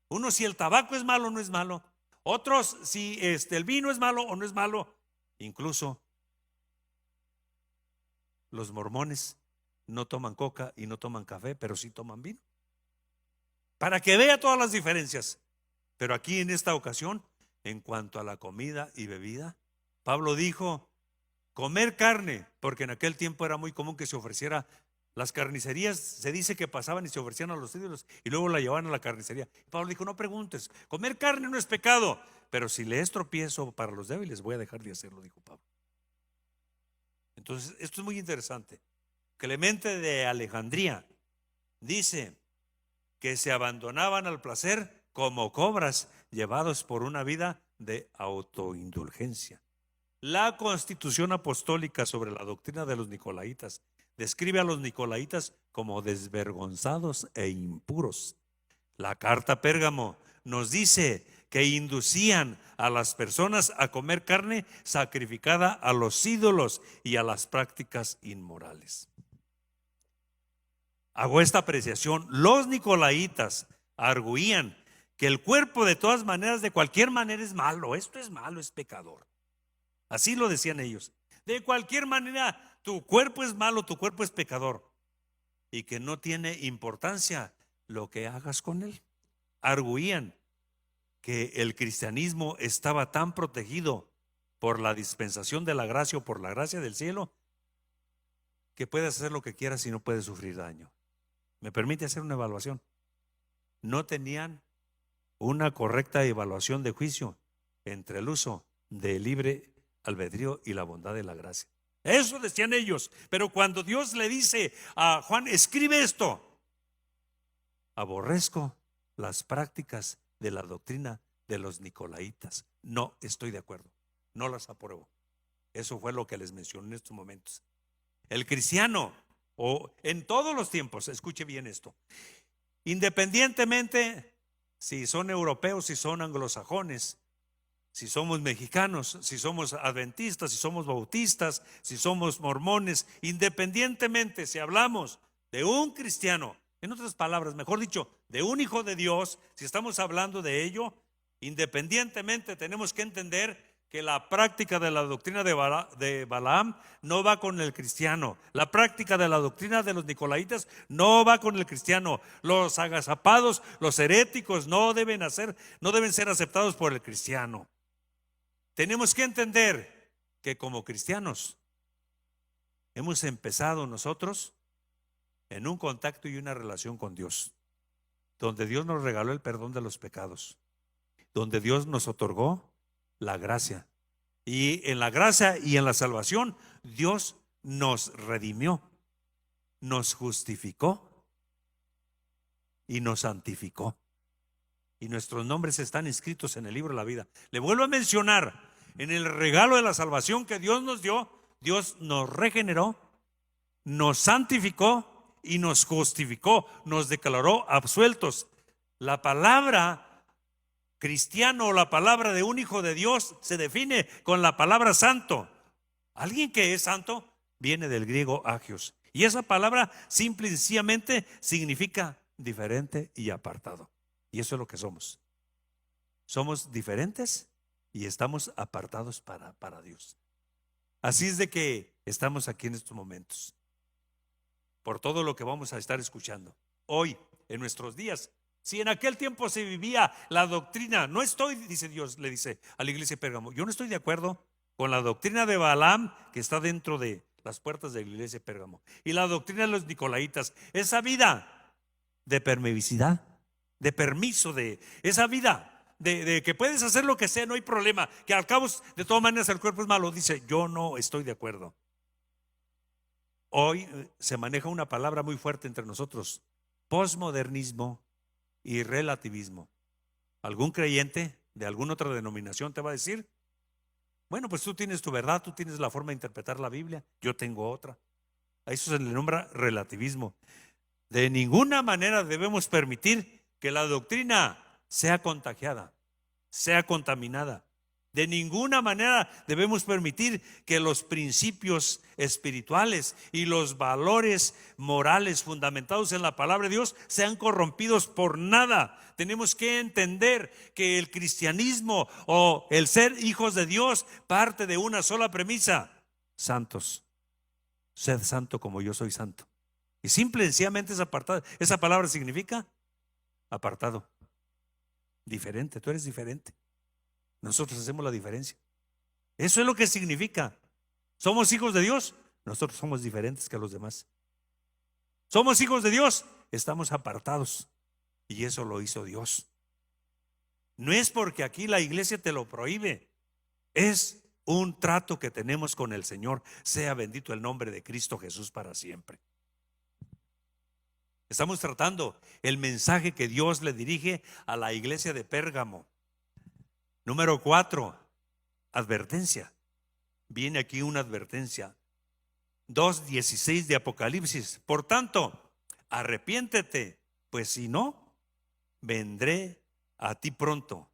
Uno si el tabaco es malo o no es malo, otros si el vino es malo o no es malo. Incluso los mormones no toman coca y no toman café, pero sí toman vino, para que vea todas las diferencias. Pero aquí en esta ocasión, en cuanto a la comida y bebida, Pablo dijo, comer carne, porque en aquel tiempo era muy común que se ofreciera. Las carnicerías se dice que pasaban y se ofrecían a los ídolos y luego la llevaban a la carnicería. Pablo dijo, no preguntes, comer carne no es pecado, pero si le es tropiezo para los débiles, voy a dejar de hacerlo, dijo Pablo. Entonces, esto es muy interesante. Clemente de Alejandría dice que se abandonaban al placer como cobras, llevados por una vida de autoindulgencia. La Constitución Apostólica sobre la doctrina de los Nicolaitas describe a los Nicolaitas como desvergonzados e impuros. La carta a Pérgamo nos dice que inducían a las personas a comer carne sacrificada a los ídolos y a las prácticas inmorales. Hago esta apreciación. Los Nicolaitas arguían que el cuerpo de todas maneras, de cualquier manera es malo. Esto es malo, es pecador. Así lo decían ellos. De cualquier manera, tu cuerpo es malo, tu cuerpo es pecador. Y que no tiene importancia lo que hagas con él. Arguían que el cristianismo estaba tan protegido por la dispensación de la gracia o por la gracia del cielo, que puedes hacer lo que quieras y no puedes sufrir daño. ¿Me permite hacer una evaluación? No tenían una correcta evaluación de juicio entre el uso del libre albedrío y la bondad de la gracia. Eso decían ellos. Pero cuando Dios le dice a Juan, escribe esto, aborrezco las prácticas de la doctrina de los Nicolaitas. No estoy de acuerdo, no las apruebo. Eso fue lo que les mencioné en estos momentos. El cristiano, o en todos los tiempos, escuche bien esto, independientemente si son europeos, si son anglosajones, si somos mexicanos, si somos adventistas, si somos bautistas, si somos mormones, independientemente si hablamos de un cristiano, en otras palabras, mejor dicho, de un hijo de Dios, si estamos hablando de ello, independientemente tenemos que entender que la práctica de la doctrina de Balaam no va con el cristiano. La práctica de la doctrina de los Nicolaitas no va con el cristiano. Los agazapados, los heréticos no deben ser aceptados por el cristiano. Tenemos que entender que como cristianos hemos empezado nosotros en un contacto y una relación con Dios, donde Dios nos regaló el perdón de los pecados, donde Dios nos otorgó la gracia, y en la gracia y en la salvación Dios nos redimió, nos justificó y nos santificó, y nuestros nombres están inscritos en el libro de la vida. Le vuelvo a mencionar, en el regalo de la salvación que Dios nos dio, Dios nos regeneró, nos santificó y nos justificó, nos declaró absueltos. La palabra cristiano o la palabra de un hijo de Dios se define con la palabra santo. Alguien que es santo viene del griego agios. Y esa palabra simple y sencillamente significa diferente y apartado. Y eso es lo que somos. Somos diferentes y estamos apartados para Dios. Así es de que estamos aquí en estos momentos, por todo lo que vamos a estar escuchando hoy, en nuestros días. Si en aquel tiempo se vivía la doctrina, no estoy, dice Dios, le dice a la iglesia de Pérgamo, yo no estoy de acuerdo con la doctrina de Balaam que está dentro de las puertas de la iglesia de Pérgamo, y la doctrina de los nicolaitas, esa vida de permisividad, de permiso, de esa vida de que puedes hacer lo que sea, no hay problema, que al cabo de todas maneras el cuerpo es malo. Dice, yo no estoy de acuerdo. Hoy se maneja una palabra muy fuerte entre nosotros: posmodernismo y relativismo. Algún creyente de alguna otra denominación te va a decir, bueno, pues tú tienes tu verdad, tú tienes la forma de interpretar la Biblia, yo tengo otra. A eso se le nombra relativismo. De ninguna manera debemos permitir que la doctrina sea contagiada, sea contaminada. De ninguna manera debemos permitir que los principios espirituales y los valores morales fundamentados en la palabra de Dios sean corrompidos por nada. Tenemos que entender que el cristianismo o el ser hijos de Dios parte de una sola premisa: santos. Sed santo como yo soy santo. Y simple y sencillamente esa palabra significa apartado, diferente. Tú eres diferente. Nosotros hacemos la diferencia. Eso es lo que significa. Somos hijos de Dios, nosotros somos diferentes que los demás. Somos hijos de Dios, estamos apartados. Y eso lo hizo Dios. No es porque aquí la iglesia te lo prohíbe, es un trato que tenemos con el Señor. Sea bendito el nombre de Cristo Jesús para siempre. Estamos tratando el mensaje que Dios le dirige a la iglesia de Pérgamo. Número 4, advertencia. Viene aquí una advertencia. 2:16 de Apocalipsis. Por tanto, arrepiéntete, pues si no, vendré a ti pronto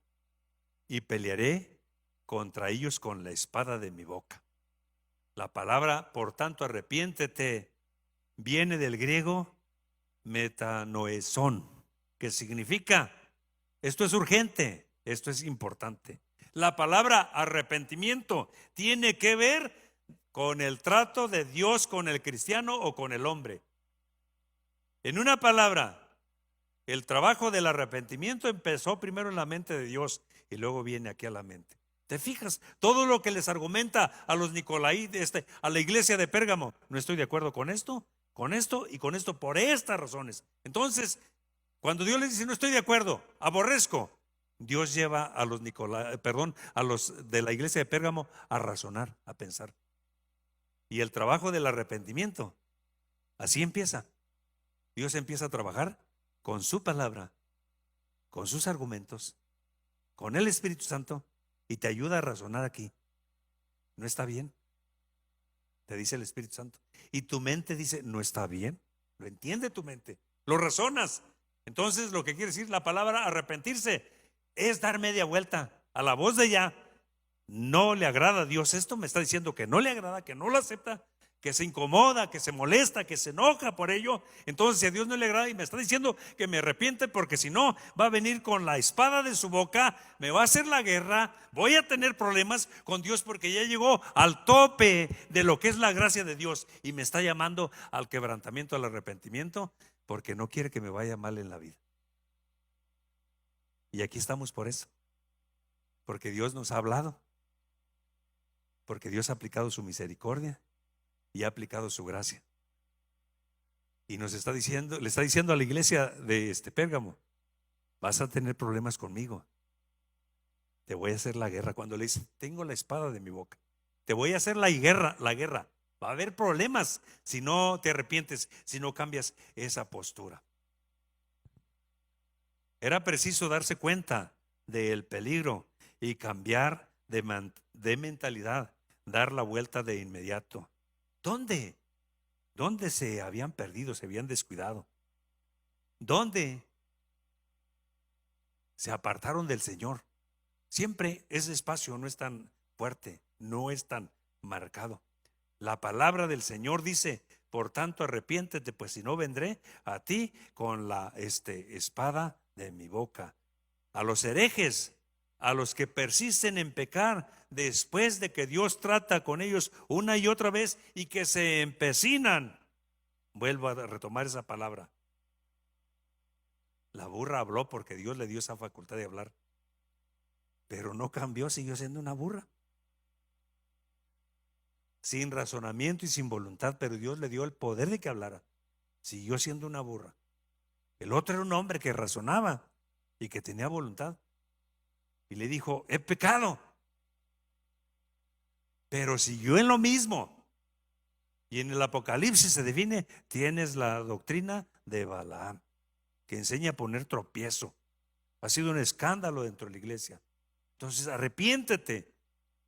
y pelearé contra ellos con la espada de mi boca. La palabra, por tanto, arrepiéntete, viene del griego metanoesón, que significa, esto es urgente, esto es importante. La palabra arrepentimiento tiene que ver con el trato de Dios con el cristiano o con el hombre. En una palabra, el trabajo del arrepentimiento empezó primero en la mente de Dios y luego viene aquí a la mente. ¿Te fijas? Todo lo que les argumenta a los nicolaitas, a la iglesia de Pérgamo, no estoy de acuerdo con esto y con esto por estas razones. Entonces, cuando Dios les dice no estoy de acuerdo, aborrezco, Dios lleva a los a los de la iglesia de Pérgamo a razonar, a pensar. Y el trabajo del arrepentimiento, así empieza. Dios empieza a trabajar con su palabra, con sus argumentos, con el Espíritu Santo, y te ayuda a razonar aquí. No está bien, te dice el Espíritu Santo. Y tu mente dice, no está bien. Lo entiende tu mente, lo razonas. Entonces lo que quiere decir la palabra arrepentirse es dar media vuelta a la voz de ya. No le agrada a Dios esto, me está diciendo que no le agrada, que no lo acepta, que se incomoda, que se molesta, que se enoja por ello. Entonces si a Dios no le agrada y me está diciendo que me arrepiente, porque si no va a venir con la espada de su boca, me va a hacer la guerra, voy a tener problemas con Dios porque ya llegó al tope de lo que es la gracia de Dios y me está llamando al quebrantamiento, al arrepentimiento, porque no quiere que me vaya mal en la vida. Y aquí estamos por eso, porque Dios nos ha hablado, porque Dios ha aplicado su misericordia y ha aplicado su gracia. Y nos está diciendo, le está diciendo a la iglesia de Pérgamo, vas a tener problemas conmigo. Te voy a hacer la guerra. Cuando le dice, tengo la espada de mi boca, te voy a hacer la guerra. Va a haber problemas si no te arrepientes, si no cambias esa postura. Era preciso darse cuenta del peligro y cambiar de mentalidad, dar la vuelta de inmediato. ¿Dónde se habían perdido, se habían descuidado? ¿Dónde se apartaron del Señor. Siempre ese espacio no es tan fuerte, no es tan marcado. La palabra del Señor dice: por tanto arrepiéntete, pues si no vendré a ti con la espada de mi boca. A los herejes, a los que persisten en pecar después de que Dios trata con ellos una y otra vez y que se empecinan. Vuelvo a retomar esa palabra. La burra habló porque Dios le dio esa facultad de hablar, pero no cambió, siguió siendo una burra, sin razonamiento y sin voluntad, pero Dios le dio el poder de que hablara. Siguió siendo una burra. El otro era un hombre que razonaba y que tenía voluntad, y le dijo: he pecado, pero siguió en lo mismo. Y en el Apocalipsis se define: tienes la doctrina de Balaam, que enseña a poner tropiezo. Ha sido un escándalo dentro de la iglesia. Entonces arrepiéntete,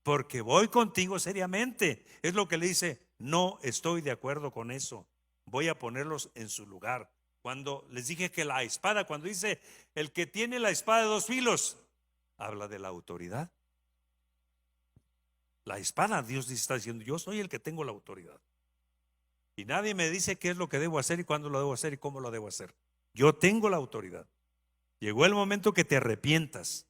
porque voy contigo seriamente. Es lo que le dice: no estoy de acuerdo con eso, voy a ponerlos en su lugar. Cuando les dije que la espada, cuando dice el que tiene la espada de dos filos, habla de la autoridad. La espada, Dios está diciendo: yo soy el que tengo la autoridad, y nadie me dice qué es lo que debo hacer y cuándo lo debo hacer y cómo lo debo hacer. Yo tengo la autoridad. Llegó el momento que te arrepientas,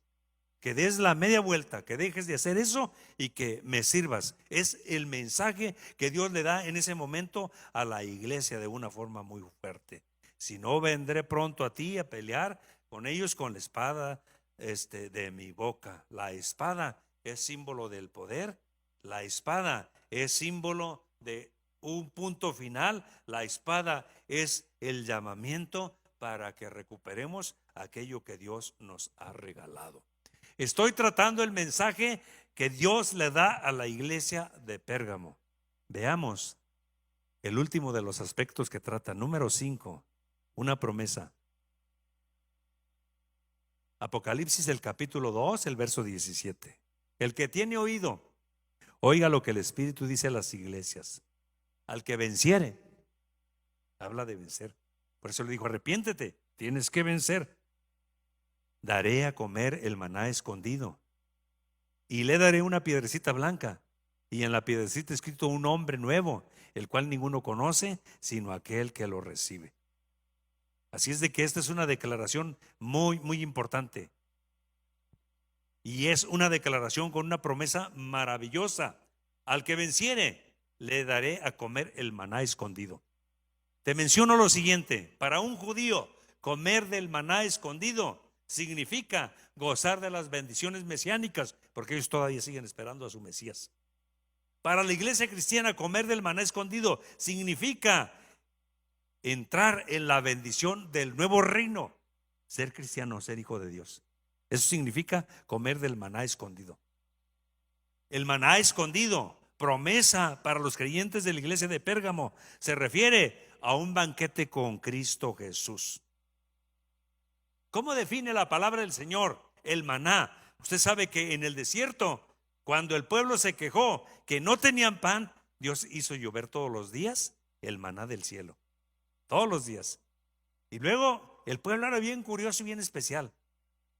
que des la media vuelta, que dejes de hacer eso y que me sirvas. Es el mensaje que Dios le da en ese momento a la iglesia de una forma muy fuerte. Si no, vendré pronto a ti a pelear con ellos con la espada de mi boca. La espada es símbolo del poder. La espada es símbolo de un punto final. La espada es el llamamiento para que recuperemos aquello que Dios nos ha regalado. Estoy tratando el mensaje que Dios le da a la iglesia de Pérgamo. Veamos el último de los aspectos que trata, número 5, una promesa. Apocalipsis, el capítulo 2, el verso 17. El que tiene oído, oiga lo que el Espíritu dice a las iglesias. Al que venciere, habla de vencer. Por eso le dijo: arrepiéntete, tienes que vencer. Daré a comer el maná escondido, y le daré una piedrecita blanca, y en la piedrecita escrito un nombre nuevo, el cual ninguno conoce sino aquel que lo recibe. Así es de que esta es una declaración muy, muy importante, y es una declaración con una promesa maravillosa. Al que venciere, le daré a comer el maná escondido. Te menciono lo siguiente: para un judío, comer del maná escondido significa gozar de las bendiciones mesiánicas, porque ellos todavía siguen esperando a su Mesías. Para la iglesia cristiana, comer del maná escondido significa entrar en la bendición del nuevo reino. Ser cristiano, ser hijo de Dios, eso significa comer del maná escondido. El maná escondido, promesa para los creyentes de la iglesia de Pérgamo, se refiere a un banquete con Cristo Jesús. ¿Cómo define la palabra del Señor el maná? Usted sabe que en el desierto, cuando el pueblo se quejó que no tenían pan, Dios hizo llover todos los días el maná del cielo, todos los días. Y luego el pueblo era bien curioso y bien especial.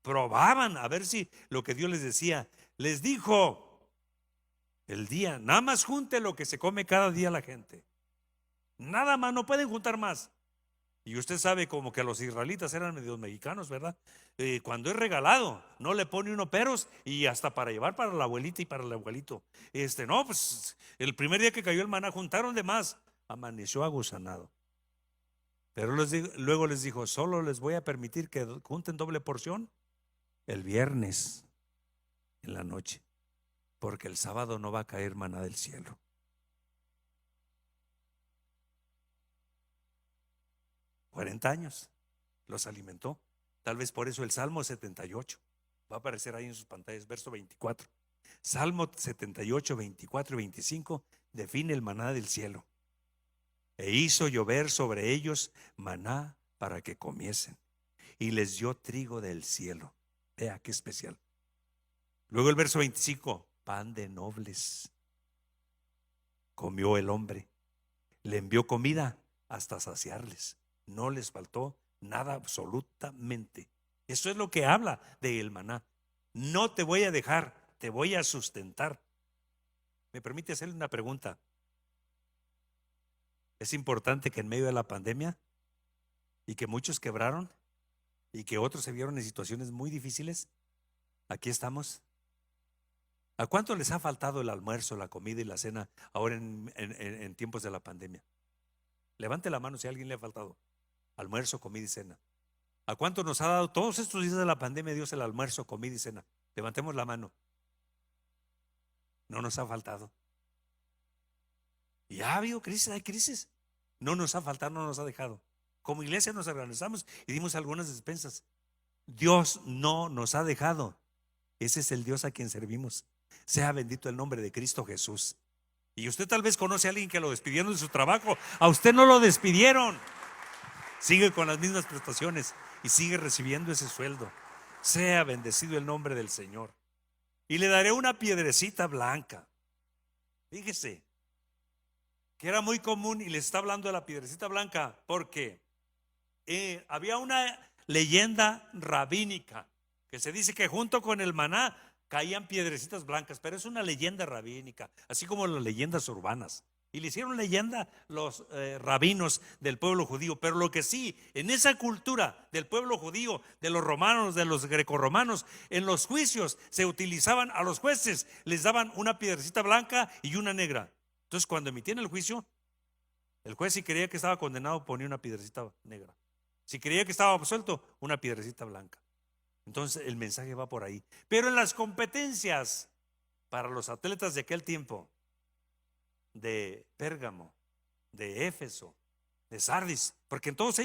Probaban a ver si lo que Dios les decía. Les dijo: el día, nada más junte lo que se come cada día la gente, nada más, no pueden juntar más. Y usted sabe como que los israelitas eran medios mexicanos, ¿verdad? Cuando es regalado, no le pone uno peros, y hasta para llevar para la abuelita y para el abuelito. No, pues el primer día que cayó el maná juntaron de más, amaneció agusanado. Pero luego les dijo: solo les voy a permitir que junten doble porción el viernes en la noche, porque el sábado no va a caer maná del cielo. 40 años los alimentó. Tal vez por eso el Salmo 78 va a aparecer ahí en sus pantallas, verso 24. Salmo 78, 24 y 25 define el maná del cielo. E hizo llover sobre ellos maná para que comiesen, y les dio trigo del cielo. Vea qué especial. Luego el verso 25: pan de nobles comió el hombre, le envió comida hasta saciarles. No les faltó nada absolutamente. Eso es lo que habla del maná. No te voy a dejar, te voy a sustentar. ¿Me permite hacerle una pregunta? Es importante que en medio de la pandemia y que muchos quebraron y que otros se vieron en situaciones muy difíciles, aquí estamos. ¿A cuánto les ha faltado el almuerzo, la comida y la cena ahora en tiempos de la pandemia? Levante la mano si a alguien le ha faltado almuerzo, comida y cena. ¿A cuánto nos ha dado todos estos días de la pandemia Dios el almuerzo, comida y cena? Levantemos la mano. No nos ha faltado. Y ha habido crisis, hay crisis. No nos ha faltado, no nos ha dejado. Como iglesia nos organizamos y dimos algunas despensas. Dios no nos ha dejado. Ese es el Dios a quien servimos. Sea bendito el nombre de Cristo Jesús. Y usted tal vez conoce a alguien que lo despidieron de su trabajo. A usted no lo despidieron. Sigue con las mismas prestaciones y sigue recibiendo ese sueldo. Sea bendecido el nombre del Señor. Y le daré una piedrecita blanca. Fíjese que era muy común, y les está hablando de la piedrecita blanca porque había una leyenda rabínica que se dice que junto con el maná caían piedrecitas blancas, pero es una leyenda rabínica, así como las leyendas urbanas. Y le hicieron leyenda los rabinos del pueblo judío. Pero lo que sí, en esa cultura del pueblo judío, de los romanos, de los grecorromanos, en los juicios se utilizaban a los jueces, les daban una piedrecita blanca y una negra. Entonces cuando emitían el juicio, el juez, si creía que estaba condenado, ponía una piedrecita negra. Si creía que estaba absuelto, una piedrecita blanca. Entonces el mensaje va por ahí. Pero en las competencias para los atletas de aquel tiempo, de Pérgamo, de Éfeso, de Sardis, porque en todos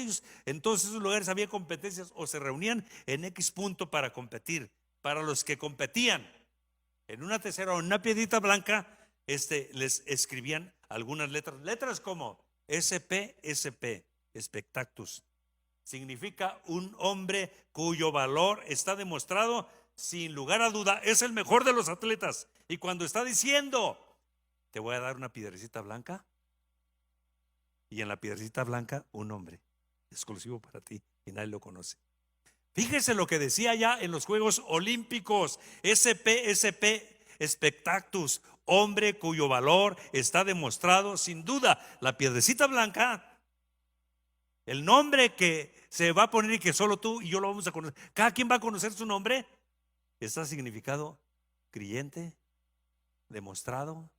esos lugares había competencias o se reunían en X punto para competir. Para los que competían en una tercera o en una piedrita blanca, les escribían algunas letras como SP, Spectactus. Significa un hombre cuyo valor está demostrado sin lugar a duda, es el mejor de los atletas. Y cuando está diciendo, te voy a dar una piedrecita blanca, y en la piedrecita blanca un hombre exclusivo para ti y nadie lo conoce. Fíjese lo que decía ya en los Juegos Olímpicos: SP, Spectactus, hombre cuyo valor está demostrado sin duda. La piedrecita blanca, el nombre que se va a poner y que solo tú y yo lo vamos a conocer, cada quien va a conocer su nombre, está significado creyente, demostrado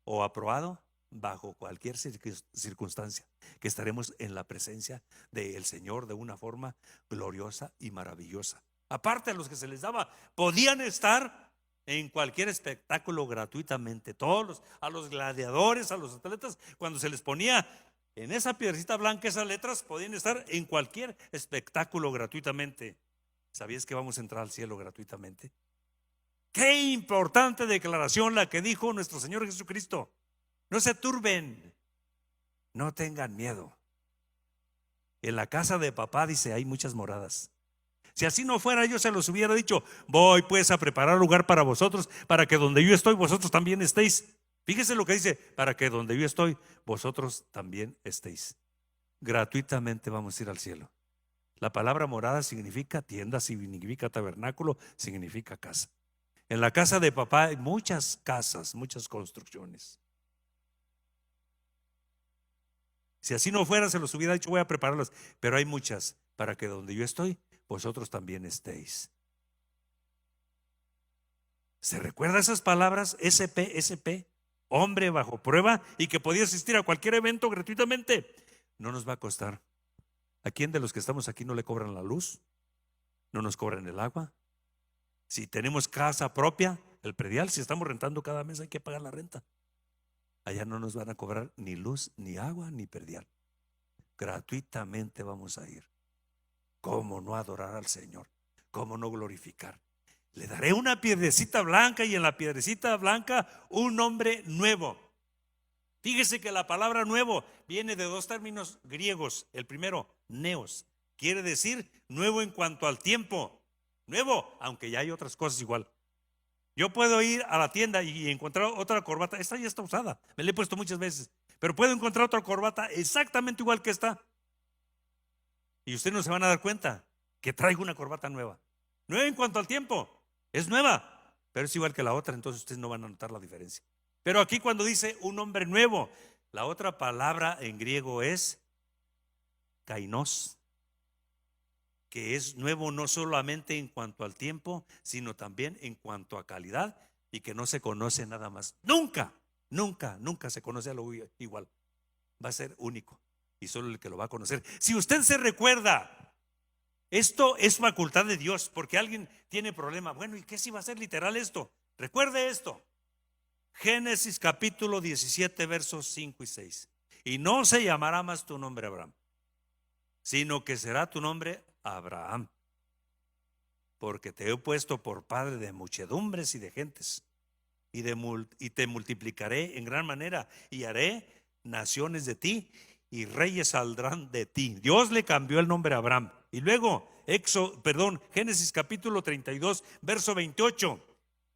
o aprobado bajo cualquier circunstancia, que estaremos en la presencia del Señor de una forma gloriosa y maravillosa. Aparte, a los que se les daba, podían estar en cualquier espectáculo gratuitamente. A los gladiadores, a los atletas, cuando se les ponía en esa piedrecita blanca esas letras, podían estar en cualquier espectáculo gratuitamente. ¿Sabías que vamos a entrar al cielo gratuitamente? Qué importante declaración la que dijo nuestro Señor Jesucristo. No se turben, no tengan miedo. En la casa de papá, dice, hay muchas moradas. Si así no fuera, yo se los hubiera dicho: voy pues a preparar lugar para vosotros, para que donde yo estoy, vosotros también estéis. Fíjese lo que dice: para que donde yo estoy, vosotros también estéis. Gratuitamente vamos a ir al cielo. La palabra morada significa tienda, significa tabernáculo, significa casa. En la casa de papá hay muchas casas, muchas construcciones. Si así no fuera, se los hubiera dicho: voy a prepararlas. Pero hay muchas, para que donde yo estoy, vosotros también estéis. ¿Se recuerda esas palabras? SP, hombre bajo prueba y que podía asistir a cualquier evento gratuitamente. No nos va a costar. ¿A quién de los que estamos aquí no le cobran la luz? ¿No nos cobran el agua? Si tenemos casa propia, el predial, si estamos rentando cada mes, hay que pagar la renta. Allá no nos van a cobrar ni luz, ni agua, ni predial. Gratuitamente vamos a ir. ¿Cómo no adorar al Señor? ¿Cómo no glorificar? Le daré una piedrecita blanca, y en la piedrecita blanca un nombre nuevo. Fíjese que la palabra nuevo viene de dos términos griegos. El primero, neos, quiere decir nuevo en cuanto al tiempo. Nuevo, aunque ya hay otras cosas igual. Yo puedo ir a la tienda y encontrar otra corbata. Esta ya está usada, me la he puesto muchas veces. Pero puedo encontrar otra corbata exactamente igual que esta. Y ustedes no se van a dar cuenta que traigo una corbata nueva. Nueva en cuanto al tiempo, es nueva, pero es igual que la otra, entonces ustedes no van a notar la diferencia. Pero aquí cuando dice un hombre nuevo, la otra palabra en griego es kainos, que es nuevo no solamente en cuanto al tiempo, sino también en cuanto a calidad, y que no se conoce nada más. Nunca, nunca, nunca se conoce algo igual. Va a ser único y solo el que lo va a conocer. Si usted se recuerda, esto es facultad de Dios, porque alguien tiene problema. Bueno, ¿y qué si va a ser literal esto? Recuerde esto. Génesis capítulo 17 versos 5 y 6. Y no se llamará más tu nombre Abraham, sino que será tu nombre Abraham, porque te he puesto por padre de muchedumbres y de gentes, y te multiplicaré en gran manera, y haré naciones de ti, y reyes saldrán de ti. Dios le cambió el nombre a Abraham. Y luego Génesis capítulo 32 verso 28.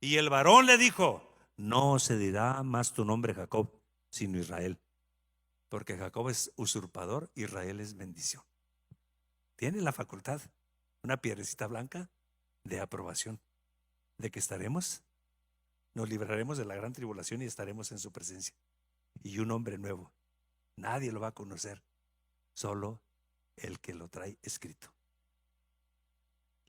Y el varón le dijo: no se dirá más tu nombre Jacob, sino Israel, porque Jacob es usurpador, Israel es bendición. Tiene la facultad, una piedrecita blanca de aprobación, de que nos libraremos de la gran tribulación y estaremos en su presencia. Y un hombre nuevo, nadie lo va a conocer, solo el que lo trae escrito.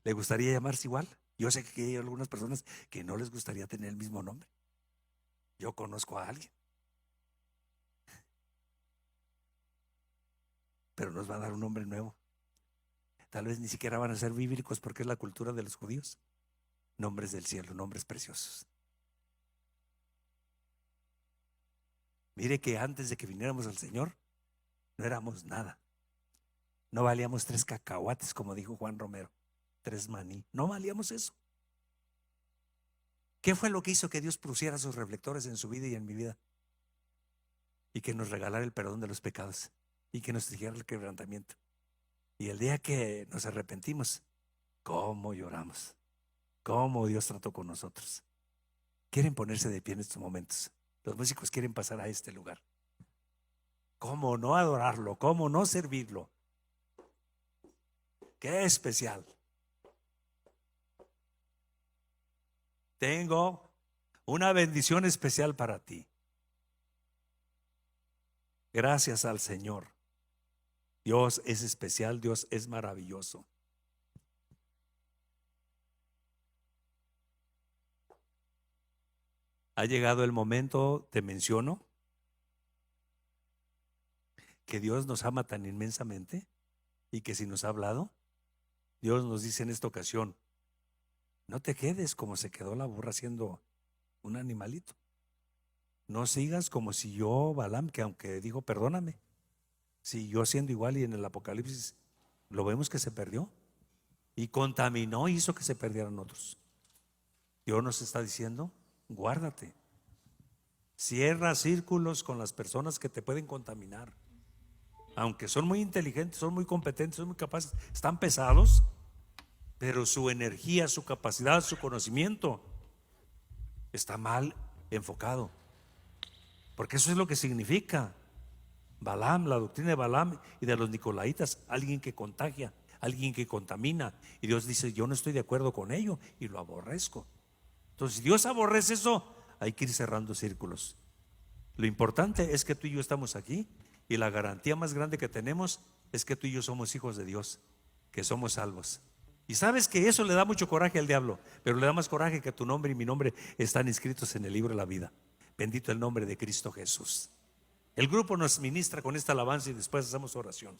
¿Le gustaría llamarse igual? Yo sé que hay algunas personas que no les gustaría tener el mismo nombre. Yo conozco a alguien, pero nos va a dar un nombre nuevo. Tal vez ni siquiera van a ser bíblicos, porque es la cultura de los judíos. Nombres del cielo, nombres preciosos. Mire que antes de que viniéramos al Señor, no éramos nada. No valíamos 3 cacahuates, como dijo Juan Romero, 3 maní. No valíamos eso. ¿Qué fue lo que hizo que Dios pusiera sus reflectores en su vida y en mi vida? Y que nos regalara el perdón de los pecados, y que nos dijera el quebrantamiento. Y el día que nos arrepentimos, ¿cómo lloramos? ¿Cómo Dios trató con nosotros? Quieren ponerse de pie en estos momentos. Los músicos quieren pasar a este lugar. ¿Cómo no adorarlo? ¿Cómo no servirlo? ¡Qué especial! Tengo una bendición especial para ti. Gracias al Señor. Dios es especial, Dios es maravilloso. Ha llegado el momento, te menciono, que Dios nos ama tan inmensamente, y que si nos ha hablado, Dios nos dice en esta ocasión: no te quedes como se quedó la burra siendo un animalito. No sigas como siguió Balaam, que aunque dijo perdóname, siguió siendo igual, y en el Apocalipsis lo vemos que se perdió y contaminó, hizo que se perdieran otros. Dios nos está diciendo: guárdate, cierra círculos con las personas que te pueden contaminar. Aunque son muy inteligentes, son muy competentes, son muy capaces, están pesados, pero su energía, su capacidad, su conocimiento está mal enfocado, porque eso es lo que significa Balaam, la doctrina de Balaam y de los nicolaitas: alguien que contagia, alguien que contamina. Y Dios dice: yo no estoy de acuerdo con ello y lo aborrezco. Entonces, si Dios aborrece eso, hay que ir cerrando círculos. Lo importante es que tú y yo estamos aquí, y la garantía más grande que tenemos es que tú y yo somos hijos de Dios, que somos salvos. Y sabes que eso le da mucho coraje al diablo, pero le da más coraje que tu nombre y mi nombre están inscritos en el libro de la vida. Bendito el nombre de Cristo Jesús. El grupo nos ministra con esta alabanza y después hacemos oración.